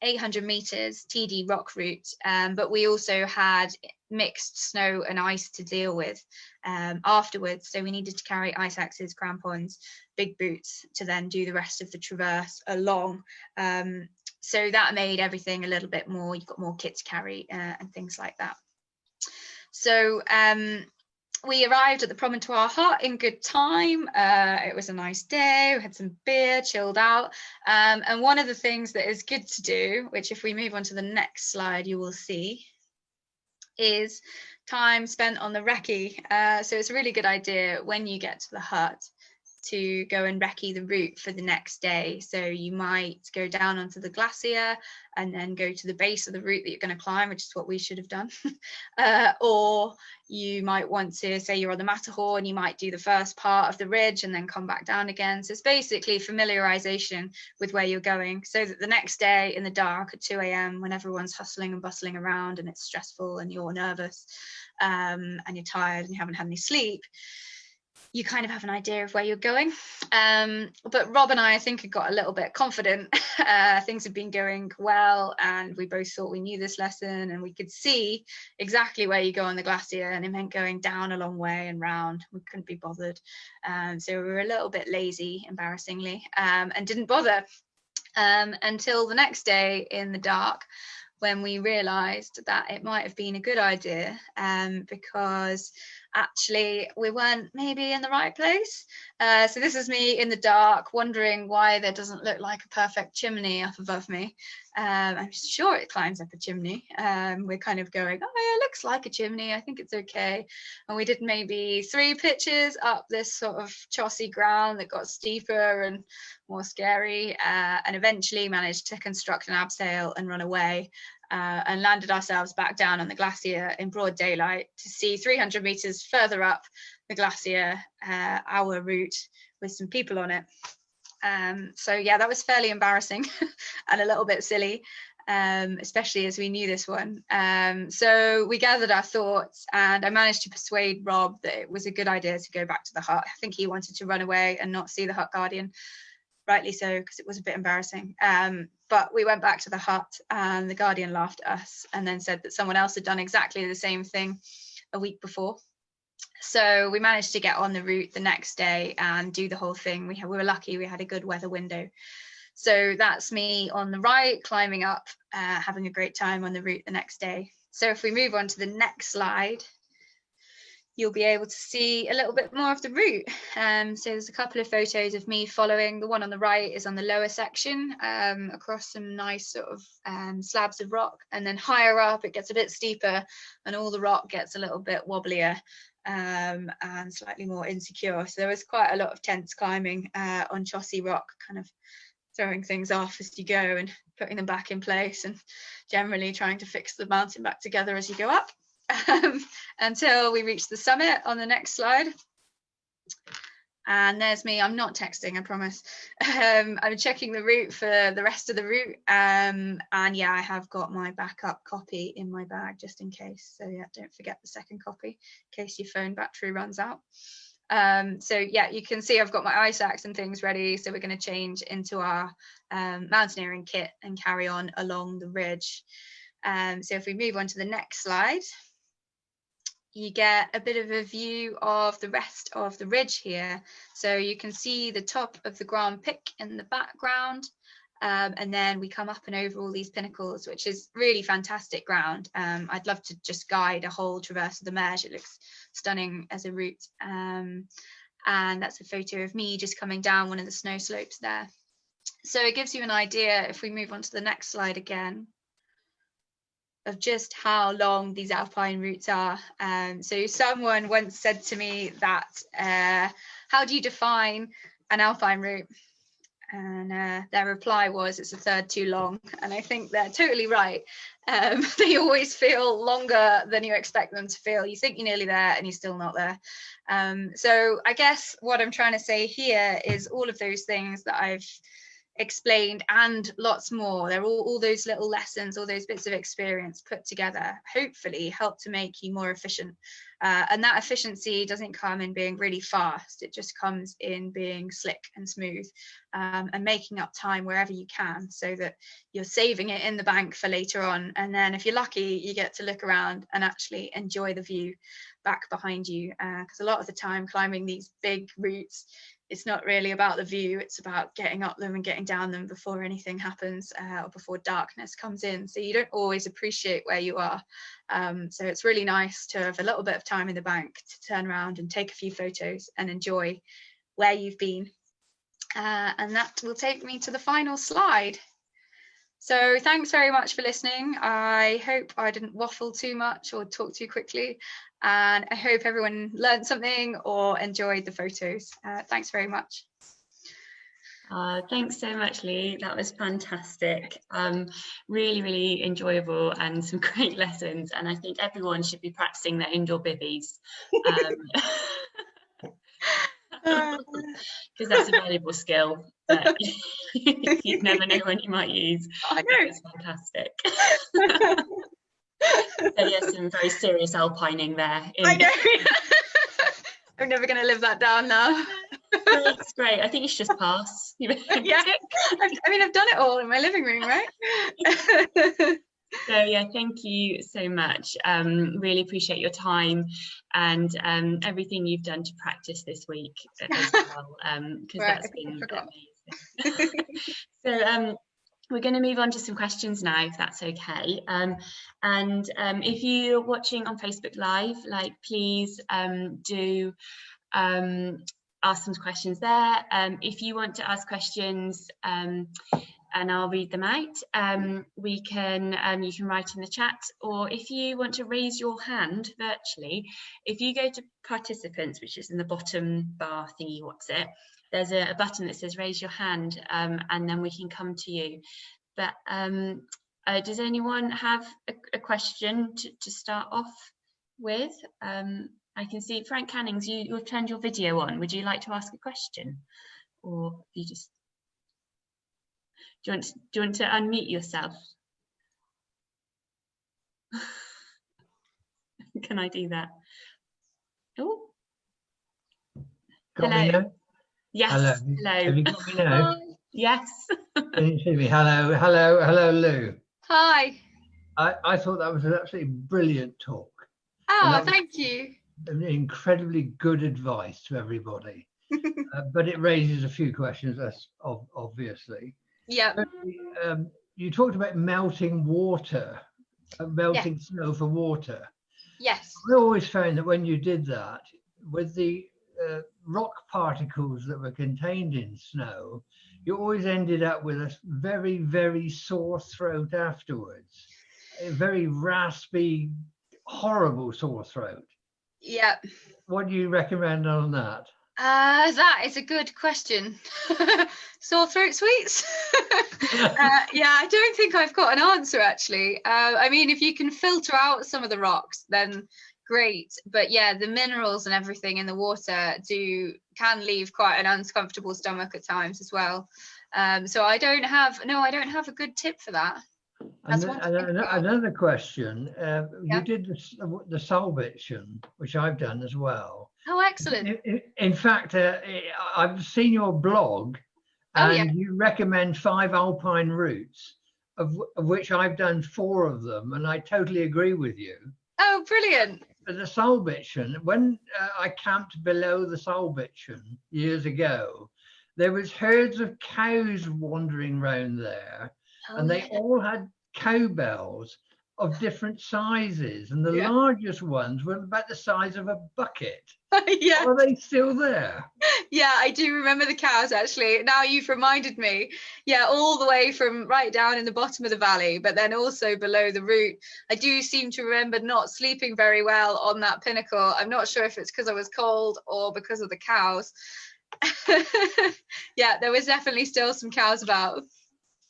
800 meters TD rock route. But we also had mixed snow and ice to deal with afterwards. So we needed to carry ice axes, crampons, big boots to then do the rest of the traverse along. So that made everything a little bit more, you've got more kit to carry and things like that. So we arrived at the promontoire hut in good time. It was a nice day, we had some beer, chilled out. And one of the things that is good to do, which if we move on to the next slide, you will see, is time spent on the recce. So it's a really good idea when you get to the hut to go and recce the route for the next day. So you might go down onto the glacier and then go to the base of the route that you're going to climb, which is what we should have done. Or you might want to, say you're on the Matterhorn, you might do the first part of the ridge and then come back down again. So it's basically familiarization with where you're going, so that the next day in the dark at 2 a.m, when everyone's hustling and bustling around and it's stressful and you're nervous and you're tired and you haven't had any sleep, you kind of have an idea of where you're going. But Rob and I think, had got a little bit confident. Things had been going well, and we both thought we knew this lesson, and we could see exactly where you go on the glacier, and it meant going down a long way and round. We couldn't be bothered. So we were a little bit lazy, embarrassingly, and didn't bother until the next day in the dark, when we realized that it might have been a good idea, because actually we weren't maybe in the right place. So this is me in the dark wondering why there doesn't look like a perfect chimney up above me. I'm sure it climbs up a chimney. We're kind of going, oh yeah, it looks like a chimney, I think it's okay. And we did maybe 3 pitches up this sort of chossy ground that got steeper and more scary, and eventually managed to construct an abseil and run away. And landed ourselves back down on the glacier in broad daylight to see 300 meters further up the glacier our route with some people on it. So yeah, that was fairly embarrassing and a little bit silly, especially as we knew this one. So we gathered our thoughts, and I managed to persuade Rob that it was a good idea to go back to the hut. I think he wanted to run away and not see the hut guardian. Rightly so, because it was a bit embarrassing. But we went back to the hut, and the guardian laughed at us and then said that someone else had done exactly the same thing a week before. So we managed to get on the route the next day and do the whole thing. We were lucky, we had a good weather window. So that's me on the right, climbing up, having a great time on the route the next day. So if we move on to the next slide, you'll be able to see a little bit more of the route. So there's a couple of photos of me following. The one on the right is on the lower section, across some nice sort of slabs of rock, and then higher up it gets a bit steeper and all the rock gets a little bit wobblier and slightly more insecure. So there was quite a lot of tense climbing on chossy rock, kind of throwing things off as you go and putting them back in place, and generally trying to fix the mountain back together as you go up, until we reach the summit on the next slide. And there's me. I'm not texting, I promise. I'm checking the route for the rest of the route, and yeah, I have got my backup copy in my bag just in case. So yeah, don't forget the second copy in case your phone battery runs out. So yeah, you can see I've got my ice axe and things ready. So we're going to change into our mountaineering kit and carry on along the ridge. So if we move on to the next slide, you get a bit of a view of the rest of the ridge here. So you can see the top of the Grand Pic in the background. And then we come up and over all these pinnacles, which is really fantastic ground. I'd love to just guide a whole traverse of the Meuse. It looks stunning as a route. And that's a photo of me just coming down one of the snow slopes there. So it gives you an idea, if we move on to the next slide again, of just how long these alpine routes are. So someone once said to me that, how do you define an alpine route? And their reply was, it's a third too long. And I think they're totally right. They always feel longer than you expect them to feel. You think you're nearly there and you're still not there. So I guess what I'm trying to say here is all of those things that I've explained and lots more. They're all those little lessons, all those bits of experience put together, hopefully help to make you more efficient. And that efficiency doesn't come in being really fast. It just comes in being slick and smooth, and making up time wherever you can, so that you're saving it in the bank for later on. And then if you're lucky, you get to look around and actually enjoy the view back behind you. Because a lot of the time climbing these big routes, it's not really about the view, it's about getting up them and getting down them before anything happens, or before darkness comes in. So you don't always appreciate where you are. So it's really nice to have a little bit of time in the bank to turn around and take a few photos and enjoy where you've been. And that will take me to the final slide. So thanks very much for listening. I hope I didn't waffle too much or talk too quickly. And I hope everyone learned something or enjoyed the photos. Thanks very much. Thanks so much, Lee. That was fantastic. Really, really enjoyable and some great lessons. And I think everyone should be practicing their indoor bivvies. Because that's a valuable skill that you never know when you might use. I know. It's fantastic. So yes, some very serious alpining there. I know. I'm never going to live that down now. That's great. I think you should just pass. Yeah, I mean, I've done it all in my living room, right? So yeah, thank you so much. Really appreciate your time and everything you've done to practice this week as well, because that's been amazing. So we're going to move on to some questions now, if that's okay. And if you're watching on Facebook Live, please do ask some questions there. If you want to ask questions, and I'll read them out, you can write in the chat, or if you want to raise your hand virtually, if you go to participants, which is in the bottom bar thingy, there's a button that says raise your hand, and then we can come to you. But does anyone have a question to start off with? I can see Frank Cannings, you've turned your video on. Would you like to ask a question, or you just do you want to unmute yourself? Can I do that? Oh, got me now? Yes. Hello. Have you got me now? Yes. Can you see me? Hello, Lou. Hi. I thought that was an absolutely brilliant talk. Oh, thank you. Incredibly good advice to everybody. But it raises a few questions, obviously. Yeah. You talked about melting water, melting snow for water. Yes. I always found that when you did that, with the rock particles that were contained in snow, you always ended up with a very, very sore throat afterwards. A very raspy, horrible sore throat. Yeah. What do you recommend on that? That is a good question. Sore throat sweets? Yeah, I don't think I've got an answer actually. I mean, if you can filter out some of the rocks, then great. But yeah, the minerals and everything in the water can leave quite an uncomfortable stomach at times as well. So I don't have a good tip for that. That's one to think about. Another question. You Yeah. did the salvation, which I've done as well. Oh, excellent. In fact, I've seen your blog, Oh, and yeah. you recommend 5 alpine routes, of which I've done 4 of them, and I totally agree with you. Oh, brilliant. But the Salbitchen, when I camped below the Salbitchen years ago, there was herds of cows wandering round there, and they all had cowbells of different sizes, and the Yeah. largest ones were about the size of a bucket. Yeah. Are they still there? Yeah, I do remember the cows actually. Now you've reminded me. Yeah, all the way from right down in the bottom of the valley, but then also below the route. I do seem to remember not sleeping very well on that pinnacle. I'm not sure if it's because I was cold or because of the cows. Yeah, there was definitely still some cows about.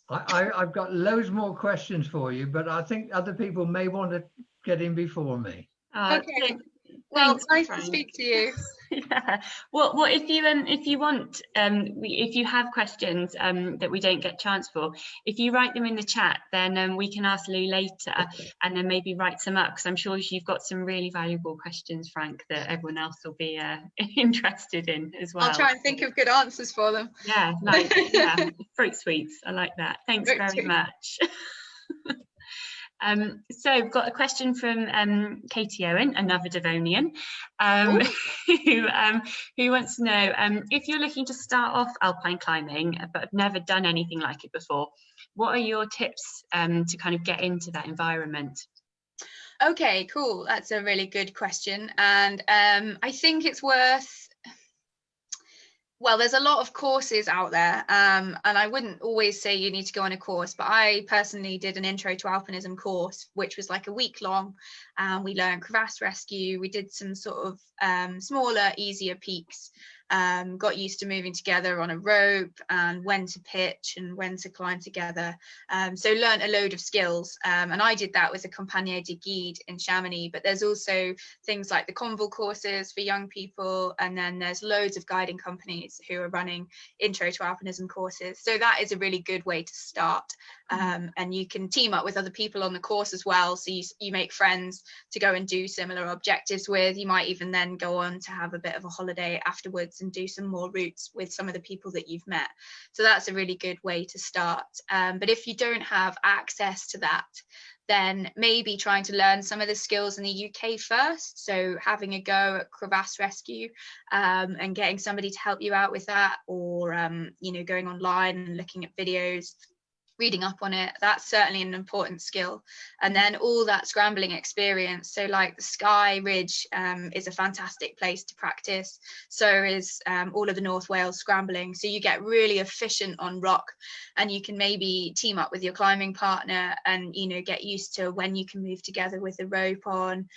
I've got loads more questions for you, but I think other people may want to get in before me. Okay. Well, it's nice to speak to you. Yeah. Well, if you want, if you have questions that we don't get chance for, if you write them in the chat, then we can ask Lou later, and then maybe write some up, because I'm sure you've got some really valuable questions, Frank, that everyone else will be interested in as well. I'll try and think of good answers for them. Yeah, fruit sweets. I like that. Thanks very much. So I've got a question from Katie Owen, another Devonian, who wants to know, if you're looking to start off alpine climbing but have never done anything like it before, what are your tips to kind of get into that environment? Okay, cool. That's a really good question. And I think it's worth, well, there's a lot of courses out there, and I wouldn't always say you need to go on a course, but I personally did an intro to alpinism course, which was like a week long, and we learned crevasse rescue. We did some sort of smaller, easier peaks, got used to moving together on a rope and when to pitch and when to climb together. So learned a load of skills, and I did that with a Compagnie de Guide in Chamonix, but there's also things like the Conval courses for young people, and then there's loads of guiding companies who are running intro to alpinism courses. So that is a really good way to start, and you can team up with other people on the course as well, so you make friends to go and do similar objectives with. You might even then go on to have a bit of a holiday afterwards and do some more routes with some of the people that you've met. So that's a really good way to start. But if you don't have access to that, then maybe trying to learn some of the skills in the UK first. So having a go at crevasse rescue, and getting somebody to help you out with that, or going online and looking at videos, reading up on it. That's certainly an important skill. And then all that scrambling experience, so like the Skye Ridge is a fantastic place to practice. So is all of the North Wales scrambling. So you get really efficient on rock, and you can maybe team up with your climbing partner and get used to when you can move together with the rope on.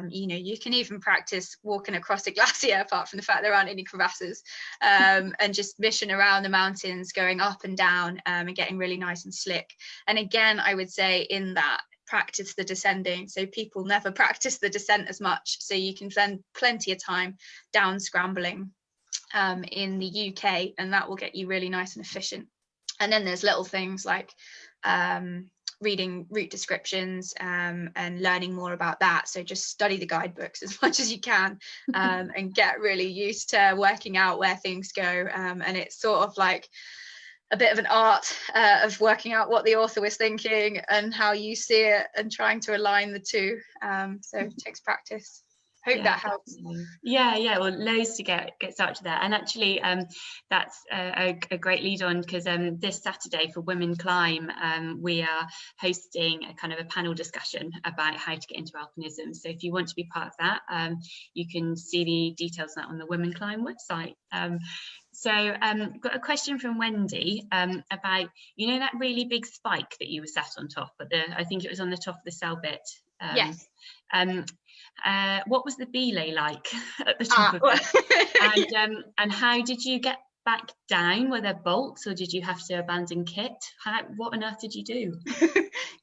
You can even practice walking across a glacier, apart from the fact there aren't any crevasses, and just mission around the mountains, going up and down, and getting really nice and slick. And again, I would say in that, practice the descending. So people never practice the descent as much, so you can spend plenty of time down scrambling in the UK, and that will get you really nice and efficient. And then there's little things like reading route descriptions and learning more about that. So just study the guidebooks as much as you can, and get really used to working out where things go. And it's sort of like a bit of an art of working out what the author was thinking and how you see it, and trying to align the two. So it takes practice. Hope that helps. Definitely. Yeah, well, loads to get started there. And actually that's a great lead on, because this Saturday for Women Climb we are hosting a kind of a panel discussion about how to get into alpinism. So if you want to be part of that, you can see the details on that on the Women Climb website. So got a question from Wendy about, you know, that really big spike that you were sat on top, but I think it was on the top of the Selbit. Yes. What was the belay like at the top of it? And how did you get back down? Were there bolts, or did you have to abandon kit? What on earth did you do?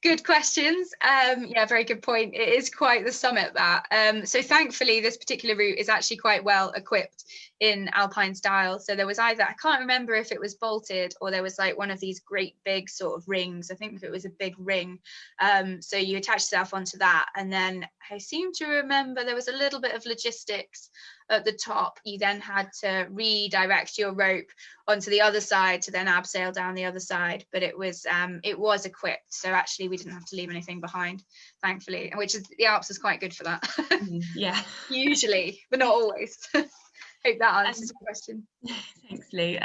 Good questions. Yeah, very good point. It is quite the summit, that. So thankfully, this particular route is actually quite well equipped in Alpine style. So there was either, I can't remember if it was bolted or there was like one of these great big sort of rings. I think it was a big ring. So you attach yourself onto that. And then I seem to remember there was a little bit of logistics at the top. You then had to redirect your rope onto the other side to then abseil down the other side, but it was equipped, so actually we didn't have to leave anything behind, thankfully, which is, the Alps is quite good for that. Yeah. Usually, but not always. Hope that answers your question. Thanks, Lou.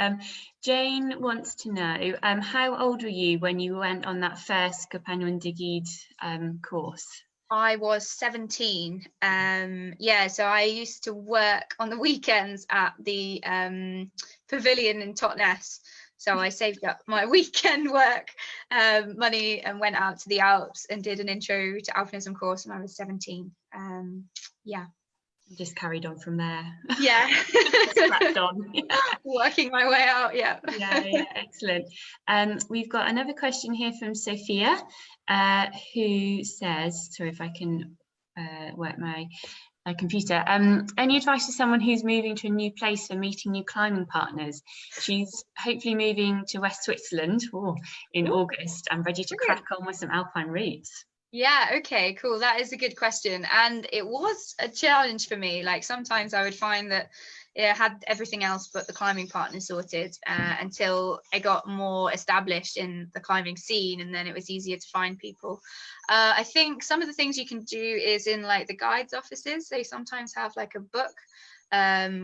Jane wants to know, how old were you when you went on that first Compagnon de Guide course? I was 17. Yeah, so I used to work on the weekends at the pavilion in Totnes. So I saved up my weekend work money and went out to the Alps and did an intro to alpinism course when I was 17. Yeah. Just carried on from there. Yeah. Strapped on. Yeah. Working my way out. Yeah. Yeah, excellent. We've got another question here from Sophia, who says, sorry if I can work my computer. Any advice to someone who's moving to a new place for meeting new climbing partners? She's hopefully moving to West Switzerland in August and ready to crack on with some alpine routes. Yeah, okay, cool. That is a good question. And it was a challenge for me. Like sometimes I would find that I had everything else but the climbing partner sorted until I got more established in the climbing scene, and then it was easier to find people. I think some of the things you can do is in like the guides offices, they sometimes have like a book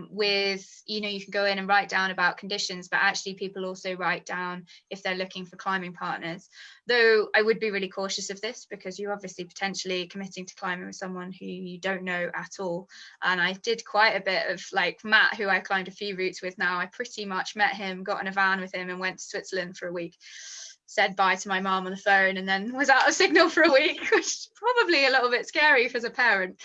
with, you know, you can go in and write down about conditions, but actually people also write down if they're looking for climbing partners. Though I would be really cautious of this, because you're obviously potentially committing to climbing with someone who you don't know at all. And I did quite a bit of, like Matt, who I climbed a few routes with now, I pretty much met him, got in a van with him and went to Switzerland for a week, said bye to my mom on the phone, and then was out of signal for a week, which is probably a little bit scary as a parent.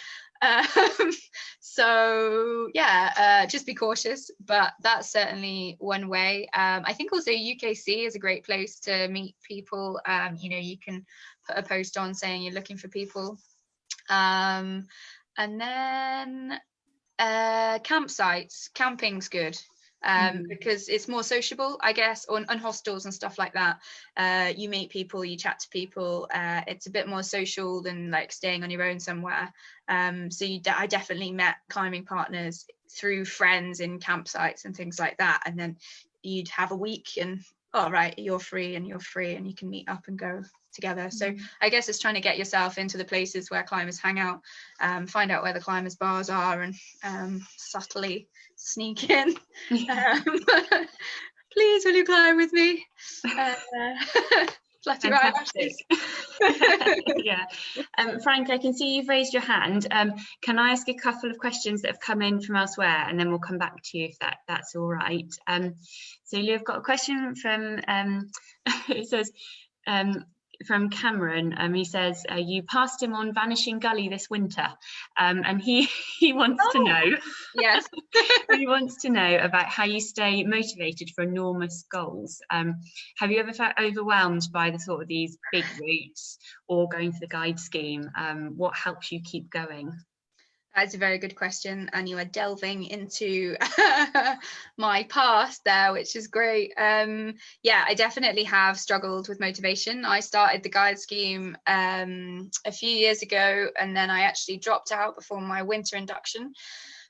So yeah, just be cautious, but that's certainly one way. I think also UKC is a great place to meet people. You know, you can put a post on saying you're looking for people, and then campsites, camping's good. Because it's more sociable, I guess, and hostels and stuff like that. You meet people, you chat to people. It's a bit more social than like staying on your own somewhere. So I definitely met climbing partners through friends in campsites and things like that. And then you'd have a week and, all right, you're free and you can meet up and go together. So I guess it's trying to get yourself into the places where climbers hang out, find out where the climbers bars are, and subtly sneak in. Please, will you climb with me? Flutter your eyelashes. Yeah. Frank, I can see you've raised your hand. Can I ask a couple of questions that have come in from elsewhere, and then we'll come back to you if that's all right. So Lou, I've got a question from it says from Cameron. He says you passed him on Vanishing Gully this winter, and he wants to know. Yes. He wants to know about how you stay motivated for enormous goals. Have you ever felt overwhelmed by the sort of these big routes or going for the guide scheme? What helps you keep going? That's a very good question, and you are delving into my past there, which is great. Yeah, I definitely have struggled with motivation. I started the guide scheme a few years ago, and then I actually dropped out before my winter induction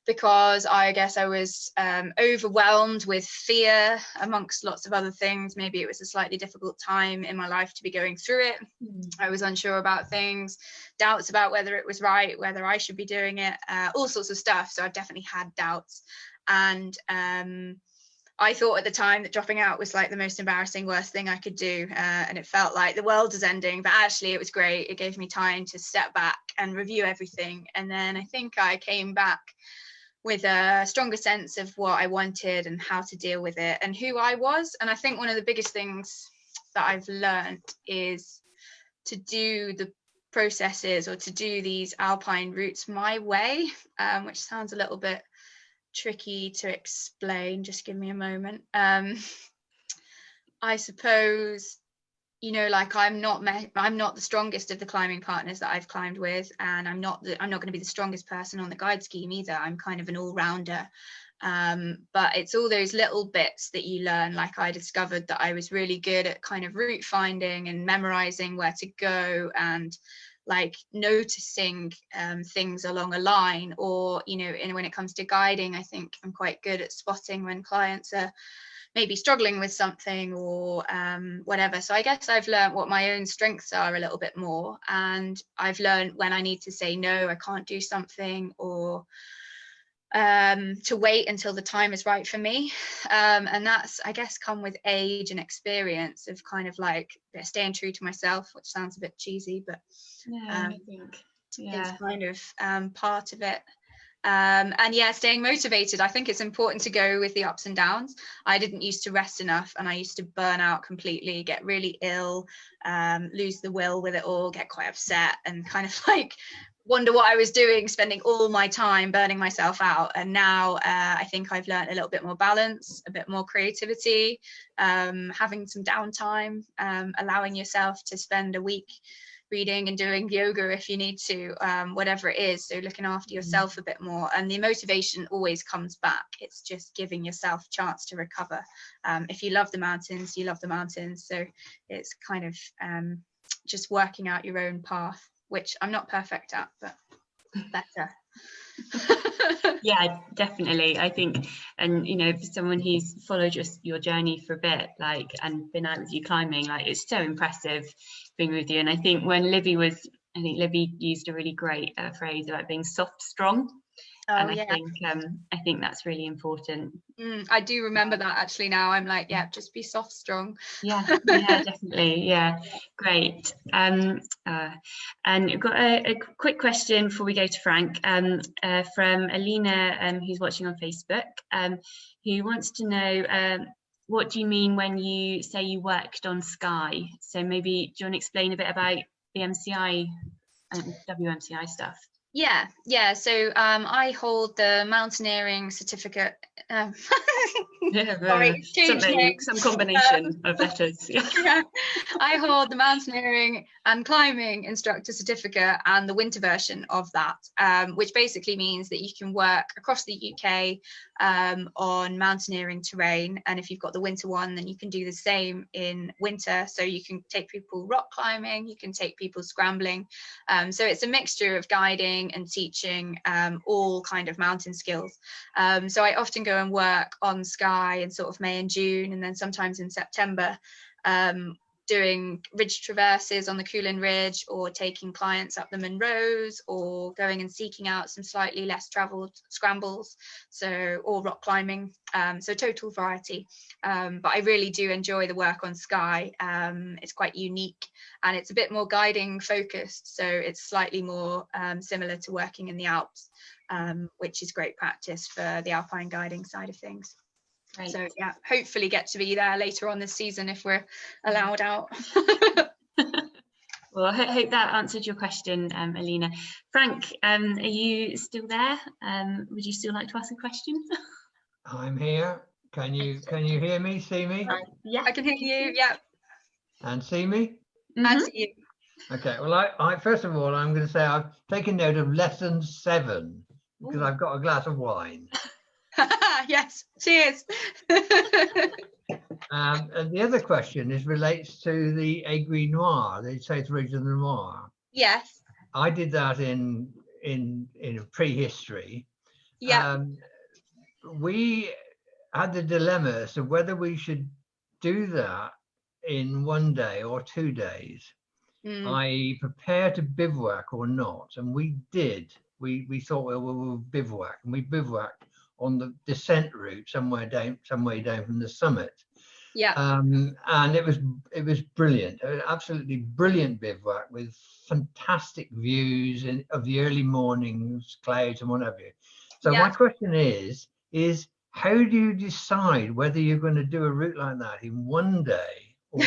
because I guess I was overwhelmed with fear amongst lots of other things. Maybe it was a slightly difficult time in my life to be going through it. I was unsure about things, doubts about whether it was right, whether I should be doing it, all sorts of stuff. So I definitely had doubts. And I thought at the time that dropping out was like the most embarrassing, worst thing I could do. And it felt like the world was ending, but actually it was great. It gave me time to step back and review everything. And then I think I came back with a stronger sense of what I wanted and how to deal with it and who I was. And I think one of the biggest things that I've learned is to do the processes, or to do these alpine routes my way, which sounds a little bit tricky to explain. Just give me a moment. I suppose, you know, like I'm not the strongest of the climbing partners that I've climbed with, and I'm not going to be the strongest person on the guide scheme either. I'm kind of an all-rounder, but it's all those little bits that you learn. Like I discovered that I was really good at kind of route finding and memorizing where to go, and like noticing things along a line, or, you know, when it comes to guiding, I think I'm quite good at spotting when clients are maybe struggling with something or whatever. So I guess I've learned what my own strengths are a little bit more, and I've learned when I need to say no, I can't do something, or to wait until the time is right for me. And that's, I guess, come with age and experience of kind of like staying true to myself, which sounds a bit cheesy, but I think it's kind of part of it. And yeah, staying motivated. I think it's important to go with the ups and downs. I didn't used to rest enough, and I used to burn out completely, get really ill, lose the will with it all, get quite upset, and kind of like wonder what I was doing, spending all my time burning myself out. And now I think I've learned a little bit more balance, a bit more creativity, having some downtime, allowing yourself to spend a week reading and doing yoga if you need to, whatever it is. So looking after yourself a bit more, and the motivation always comes back. It's just giving yourself a chance to recover. If you love the mountains, you love the mountains. So it's kind of just working out your own path, which I'm not perfect at, but better. Yeah, definitely. I think, and you know, for someone who's followed your journey for a bit, like, and been out with you climbing, like, it's so impressive being with you. And I think when Libby Libby used a really great phrase about being soft strong. And yeah. I think that's really important. I do remember that actually now. I'm like, yeah, just be soft, strong. Yeah, definitely. Yeah, great. And we've got a quick question before we go to Frank, from Alina, who's watching on Facebook, who wants to know, what do you mean when you say you worked on Sky? So maybe do you want to explain a bit about the MCI and WMCI stuff? Yeah. So I hold the mountaineering certificate. Sorry, some combination of letters. Yeah. I hold the mountaineering and climbing instructor certificate and the winter version of that, which basically means that you can work across the UK on mountaineering terrain. And if you've got the winter one, then you can do the same in winter. So you can take people rock climbing, you can take people scrambling. So it's a mixture of guiding and teaching, all kind of mountain skills. So I often go and work on Sky in sort of May and June, and then sometimes in September, doing ridge traverses on the Coolin Ridge, or taking clients up the Munros, or going and seeking out some slightly less traveled scrambles, or rock climbing. So total variety, but I really do enjoy the work on Sky. It's quite unique, and it's a bit more guiding focused, so it's slightly more similar to working in the Alps, which is great practice for the alpine guiding side of things. Right. So yeah, hopefully get to be there later on this season if we're allowed out. Well, I hope that answered your question, Alina. Frank, are you still there? Would you still like to ask a question? I'm here. Can you hear me, see me? Yeah, I can hear you. Yeah. And see me? And see you. Okay. Well, I first of all, I'm going to say I've taken note of lesson 7 because I've got a glass of wine. Yes, cheers. And the other question relates to the Aiguille Noire, the South Ridge of the Noire. Yes. I did that in prehistory, Yeah. We had the dilemma as to whether we should do that in 1 day or 2 days, i.e. prepare to bivouac or not. And we did. We thought, well, we'll bivouac, and we bivouacked on the descent route some way down from the summit. Yeah. And it was brilliant, absolutely brilliant bivouac with fantastic views of the early mornings, clouds and what have you. So my question is how do you decide whether you're going to do a route like that in 1 day or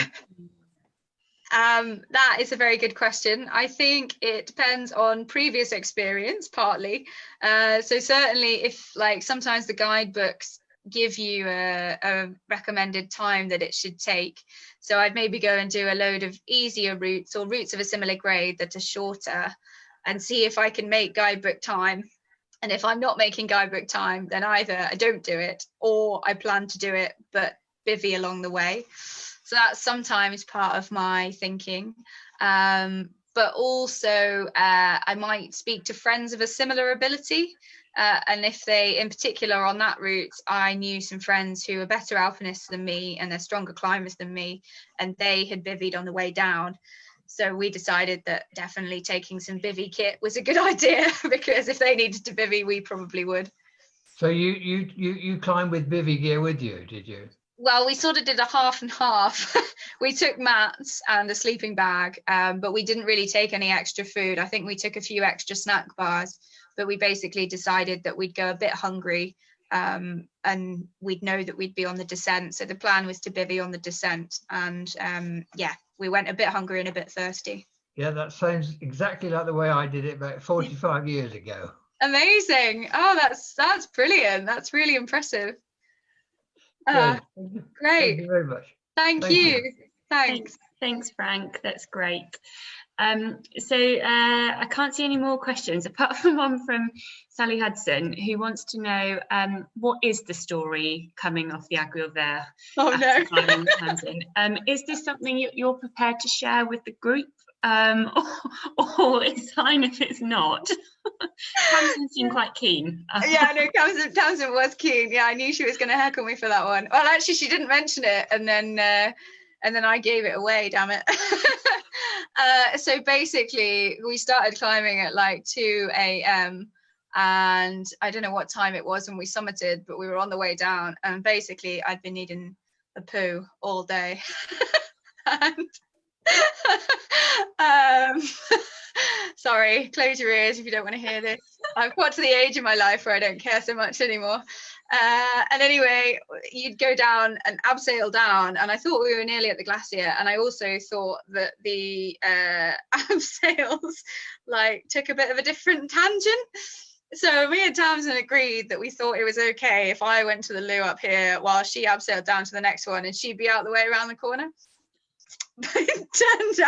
that is a very good question. I think it depends on previous experience partly. So certainly if like sometimes the guidebooks give you a recommended time that it should take. So I'd maybe go and do a load of easier routes or routes of a similar grade that are shorter and see if I can make guidebook time. And if I'm not making guidebook time, then either I don't do it or I plan to do it, but bivvy along the way. So that's sometimes part of my thinking. But also I might speak to friends of a similar ability. And if they, in particular on that route, I knew some friends who were better alpinists than me and they're stronger climbers than me, and they had bivvied on the way down. So we decided that definitely taking some bivvy kit was a good idea, because if they needed to bivvy, we probably would. So you climbed with bivvy gear with you, did you? Well, we sort of did a half and half. We took mats and a sleeping bag, but we didn't really take any extra food. I think we took a few extra snack bars, but we basically decided that we'd go a bit hungry, and we'd know that we'd be on the descent. So the plan was to bivvy on the descent, and yeah, we went a bit hungry and a bit thirsty. Yeah, that sounds exactly like the way I did it about 45 years ago. Amazing. Oh, that's brilliant. That's really impressive. Great. Thank you very much. Thank you. Thanks. Thanks, Frank. That's great. So I can't see any more questions apart from one from Sally Hudson, who wants to know what is the story coming off the Aiguille Verte? Oh no. Is this something you're prepared to share with the group, or it's fine if it's not? Tamsin seemed quite keen. Yeah, no, Tamsin was keen. Yeah, I knew she was going to heckle me for that one. Well, actually, she didn't mention it, and then I gave it away. Damn it. So basically, we started climbing at like 2 a.m. and I don't know what time it was when we summited, but we were on the way down, and basically I'd been needing a poo all day. And sorry, close your ears if you don't want to hear this. I've got to the age in my life where I don't care so much anymore. And anyway, you'd go down and abseil down, and I thought we were nearly at the glacier, and I also thought that the abseils like took a bit of a different tangent. So me and Tamsin agreed that we thought it was okay if I went to the loo up here while she abseiled down to the next one, and she'd be out the way around the corner. But it turned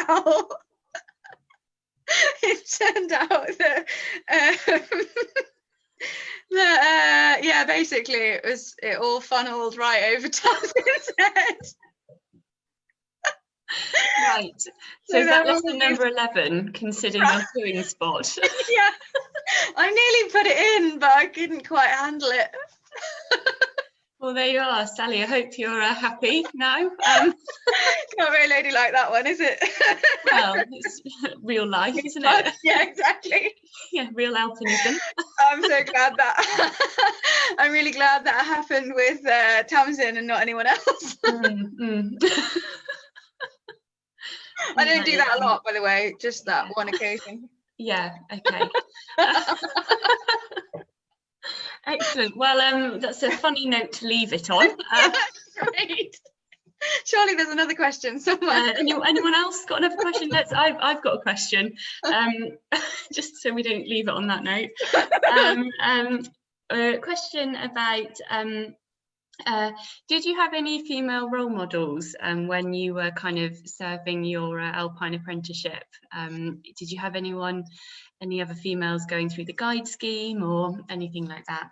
out that yeah, basically it all funneled right over Tamsin's head. Right. So is that lesson number 11, considering your pooing spot? Yeah, I nearly put it in, but I couldn't quite handle it. Well, there you are, Sally. I hope you're happy now. Not very ladylike, that one, is it? Well, it's real life, isn't it? Yeah, exactly. Yeah, real alpinism. I'm so glad that I'm really glad that happened with Tamsin and not anyone else. I don't do that a lot, by the way, just that one occasion. Yeah, okay. Excellent. Well, that's a funny note to leave it on. Great. Surely there's another question somewhere. Anyone else got another question? I've got a question, just so we don't leave it on that note. A question about did you have any female role models when you were kind of serving your Alpine apprenticeship? Did you have any other females going through the guide scheme or anything like that?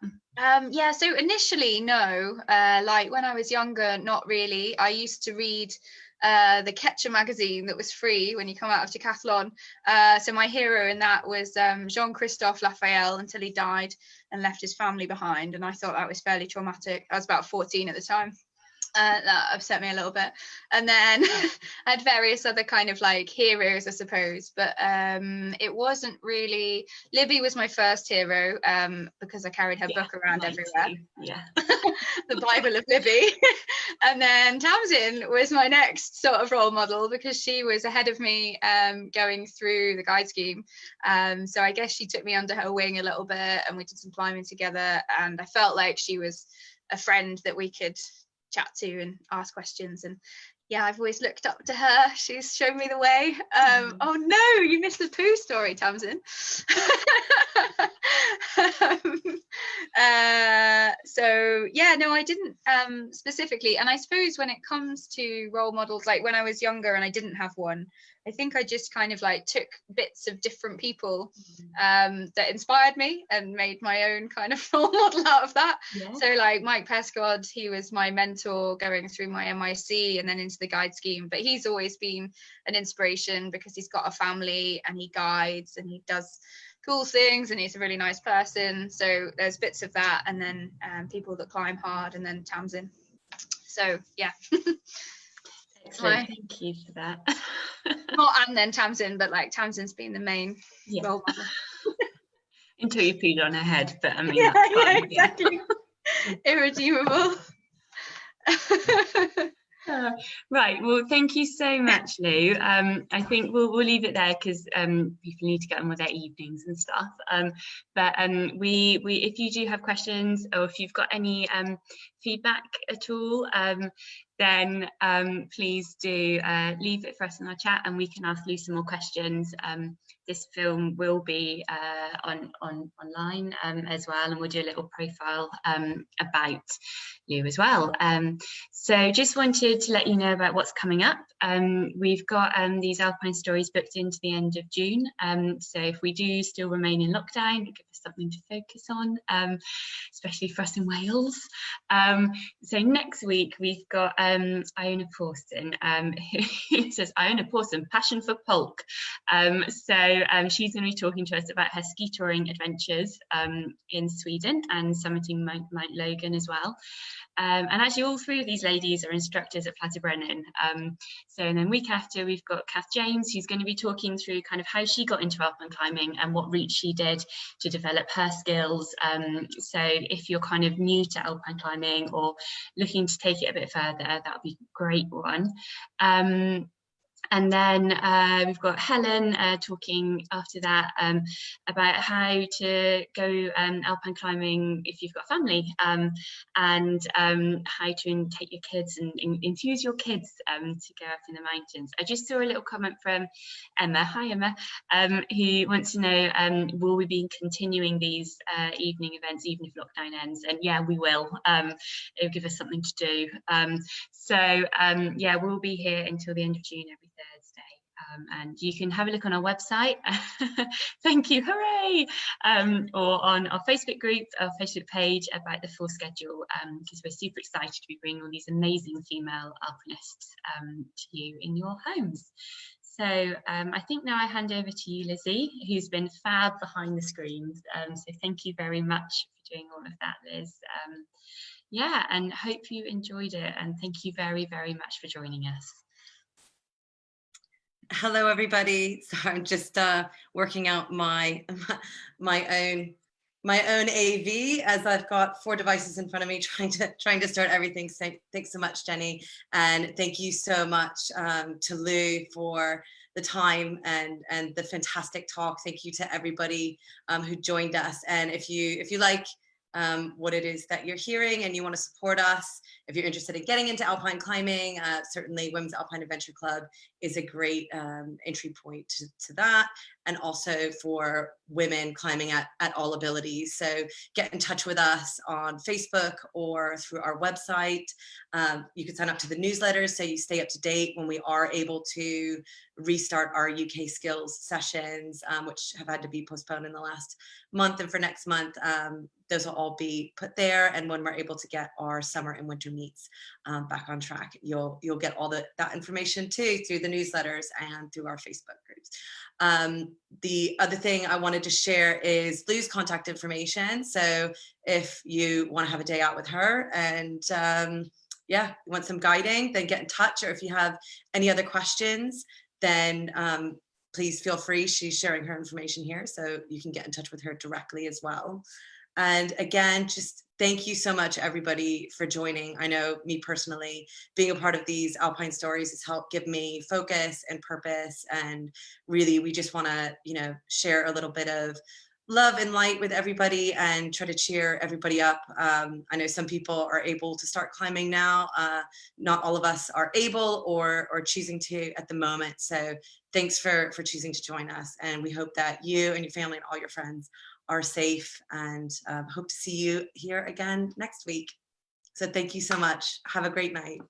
Yeah, so initially no, like when I was younger, not really. I used to read the Catcher magazine that was free when you come out of decathlon. So my hero in that was Jean-Christophe Raphael, until he died and left his family behind, and I thought that was fairly traumatic. I was about 14 at the time. That upset me a little bit. And then I had various other kind of like heroes, I suppose, but it wasn't really. Libby was my first hero, because I carried her book around everywhere. Yeah. The Bible of Libby. And then Tamsin was my next sort of role model, because she was ahead of me, going through the guide scheme. So I guess she took me under her wing a little bit, and we did some climbing together, and I felt like she was a friend that we could chat to and ask questions. And yeah, I've always looked up to her. She's shown me the way. Oh no, you missed the poo story, Tamsin. So yeah, no, I didn't specifically. And I suppose when it comes to role models, like when I was younger and I didn't have one, I think I just kind of like took bits of different people that inspired me and made my own kind of role model out of that. Yeah. So like Mike Pescod, he was my mentor going through my MIC and then into the guide scheme, but he's always been an inspiration because he's got a family and he guides and he does cool things and he's a really nice person. So there's bits of that, and then people that climb hard, and then Tamsin. So yeah. Excellent. Thank you for that. Not and then Tamsin, but like Tamsin's been the main role model. Until you peed on her head, but I mean, yeah, that's fine. yeah, exactly. Irredeemable. Right, well, thank you so much, Lou. I think we'll leave it there because people need to get on with their evenings and stuff. But we if you do have questions, or if you've got any feedback at all, then please do leave it for us in our chat, and we can ask Lou some more questions. This film will be online as well, and we'll do a little profile about Lou as well. So just wanted to let you know about what's coming up. We've got these Alpine stories booked into the end of June. So if we do still remain in lockdown, it'll give us something to focus on, especially for us in Wales. So next week we've got Iona Pawson, who says Iona Pawson, passion for polk. So she's going to be talking to us about her ski touring adventures in Sweden and summiting Mount Logan as well. And actually all three of these ladies are instructors at Platerbrennen. So and then week after we've got Kath James, who's going to be talking through kind of how she got into alpine climbing and what route she did to develop her skills. So if you're kind of new to alpine climbing or looking to take it a bit further, that would be a great one. And then we've got Helen talking after that about how to go alpine climbing if you've got a family, and how to take your kids and infuse your kids to go up in the mountains. I just saw a little comment from Emma. Hi Emma, who wants to know, will we be continuing these evening events even if lockdown ends? And yeah, we will. It'll give us something to do. Yeah, we'll be here until the end of June every Thursday, and you can have a look on our website. Thank you, hooray! Or on our Facebook group, our Facebook page, about the full schedule, because we're super excited to be bringing all these amazing female alpinists to you in your homes. So I think now I hand over to you, Lizzie, who's been fab behind the screens. So thank you very much for doing all of that, Liz. Yeah, and hope you enjoyed it, and thank you very, very much for joining us. Hello, everybody. So I'm just working out my own AV, as I've got 4 devices in front of me trying to start everything. So thanks so much, Jenny, and thank you so much to Lou for the time and the fantastic talk. Thank you to everybody who joined us. And if you like what it is that you're hearing and you want to support us, if you're interested in getting into alpine climbing, certainly Women's Alpine Adventure Club is a great entry point to that, and also for women climbing at all abilities. So get in touch with us on Facebook or through our website. You can sign up to the newsletters so you stay up to date when we are able to restart our UK skills sessions, which have had to be postponed in the last month, and for next month. Those will all be put there, and when we're able to get our summer and winter meets back on track, you'll get all that information too through the newsletters and through our Facebook groups. The other thing I wanted to share is Lou's contact information. So if you want to have a day out with her and yeah, you want some guiding, then get in touch. Or if you have any other questions, then please feel free. She's sharing her information here, so you can get in touch with her directly as well. And again, just thank you so much, everybody, for joining. I know me personally, being a part of these Alpine Stories has helped give me focus and purpose. And really, we just want to, share a little bit of love and light with everybody and try to cheer everybody up. I know some people are able to start climbing now. Not all of us are able or choosing to at the moment. So thanks for choosing to join us. And we hope that you and your family and all your friends are safe, and hope to see you here again next week. So thank you so much. Have a great night.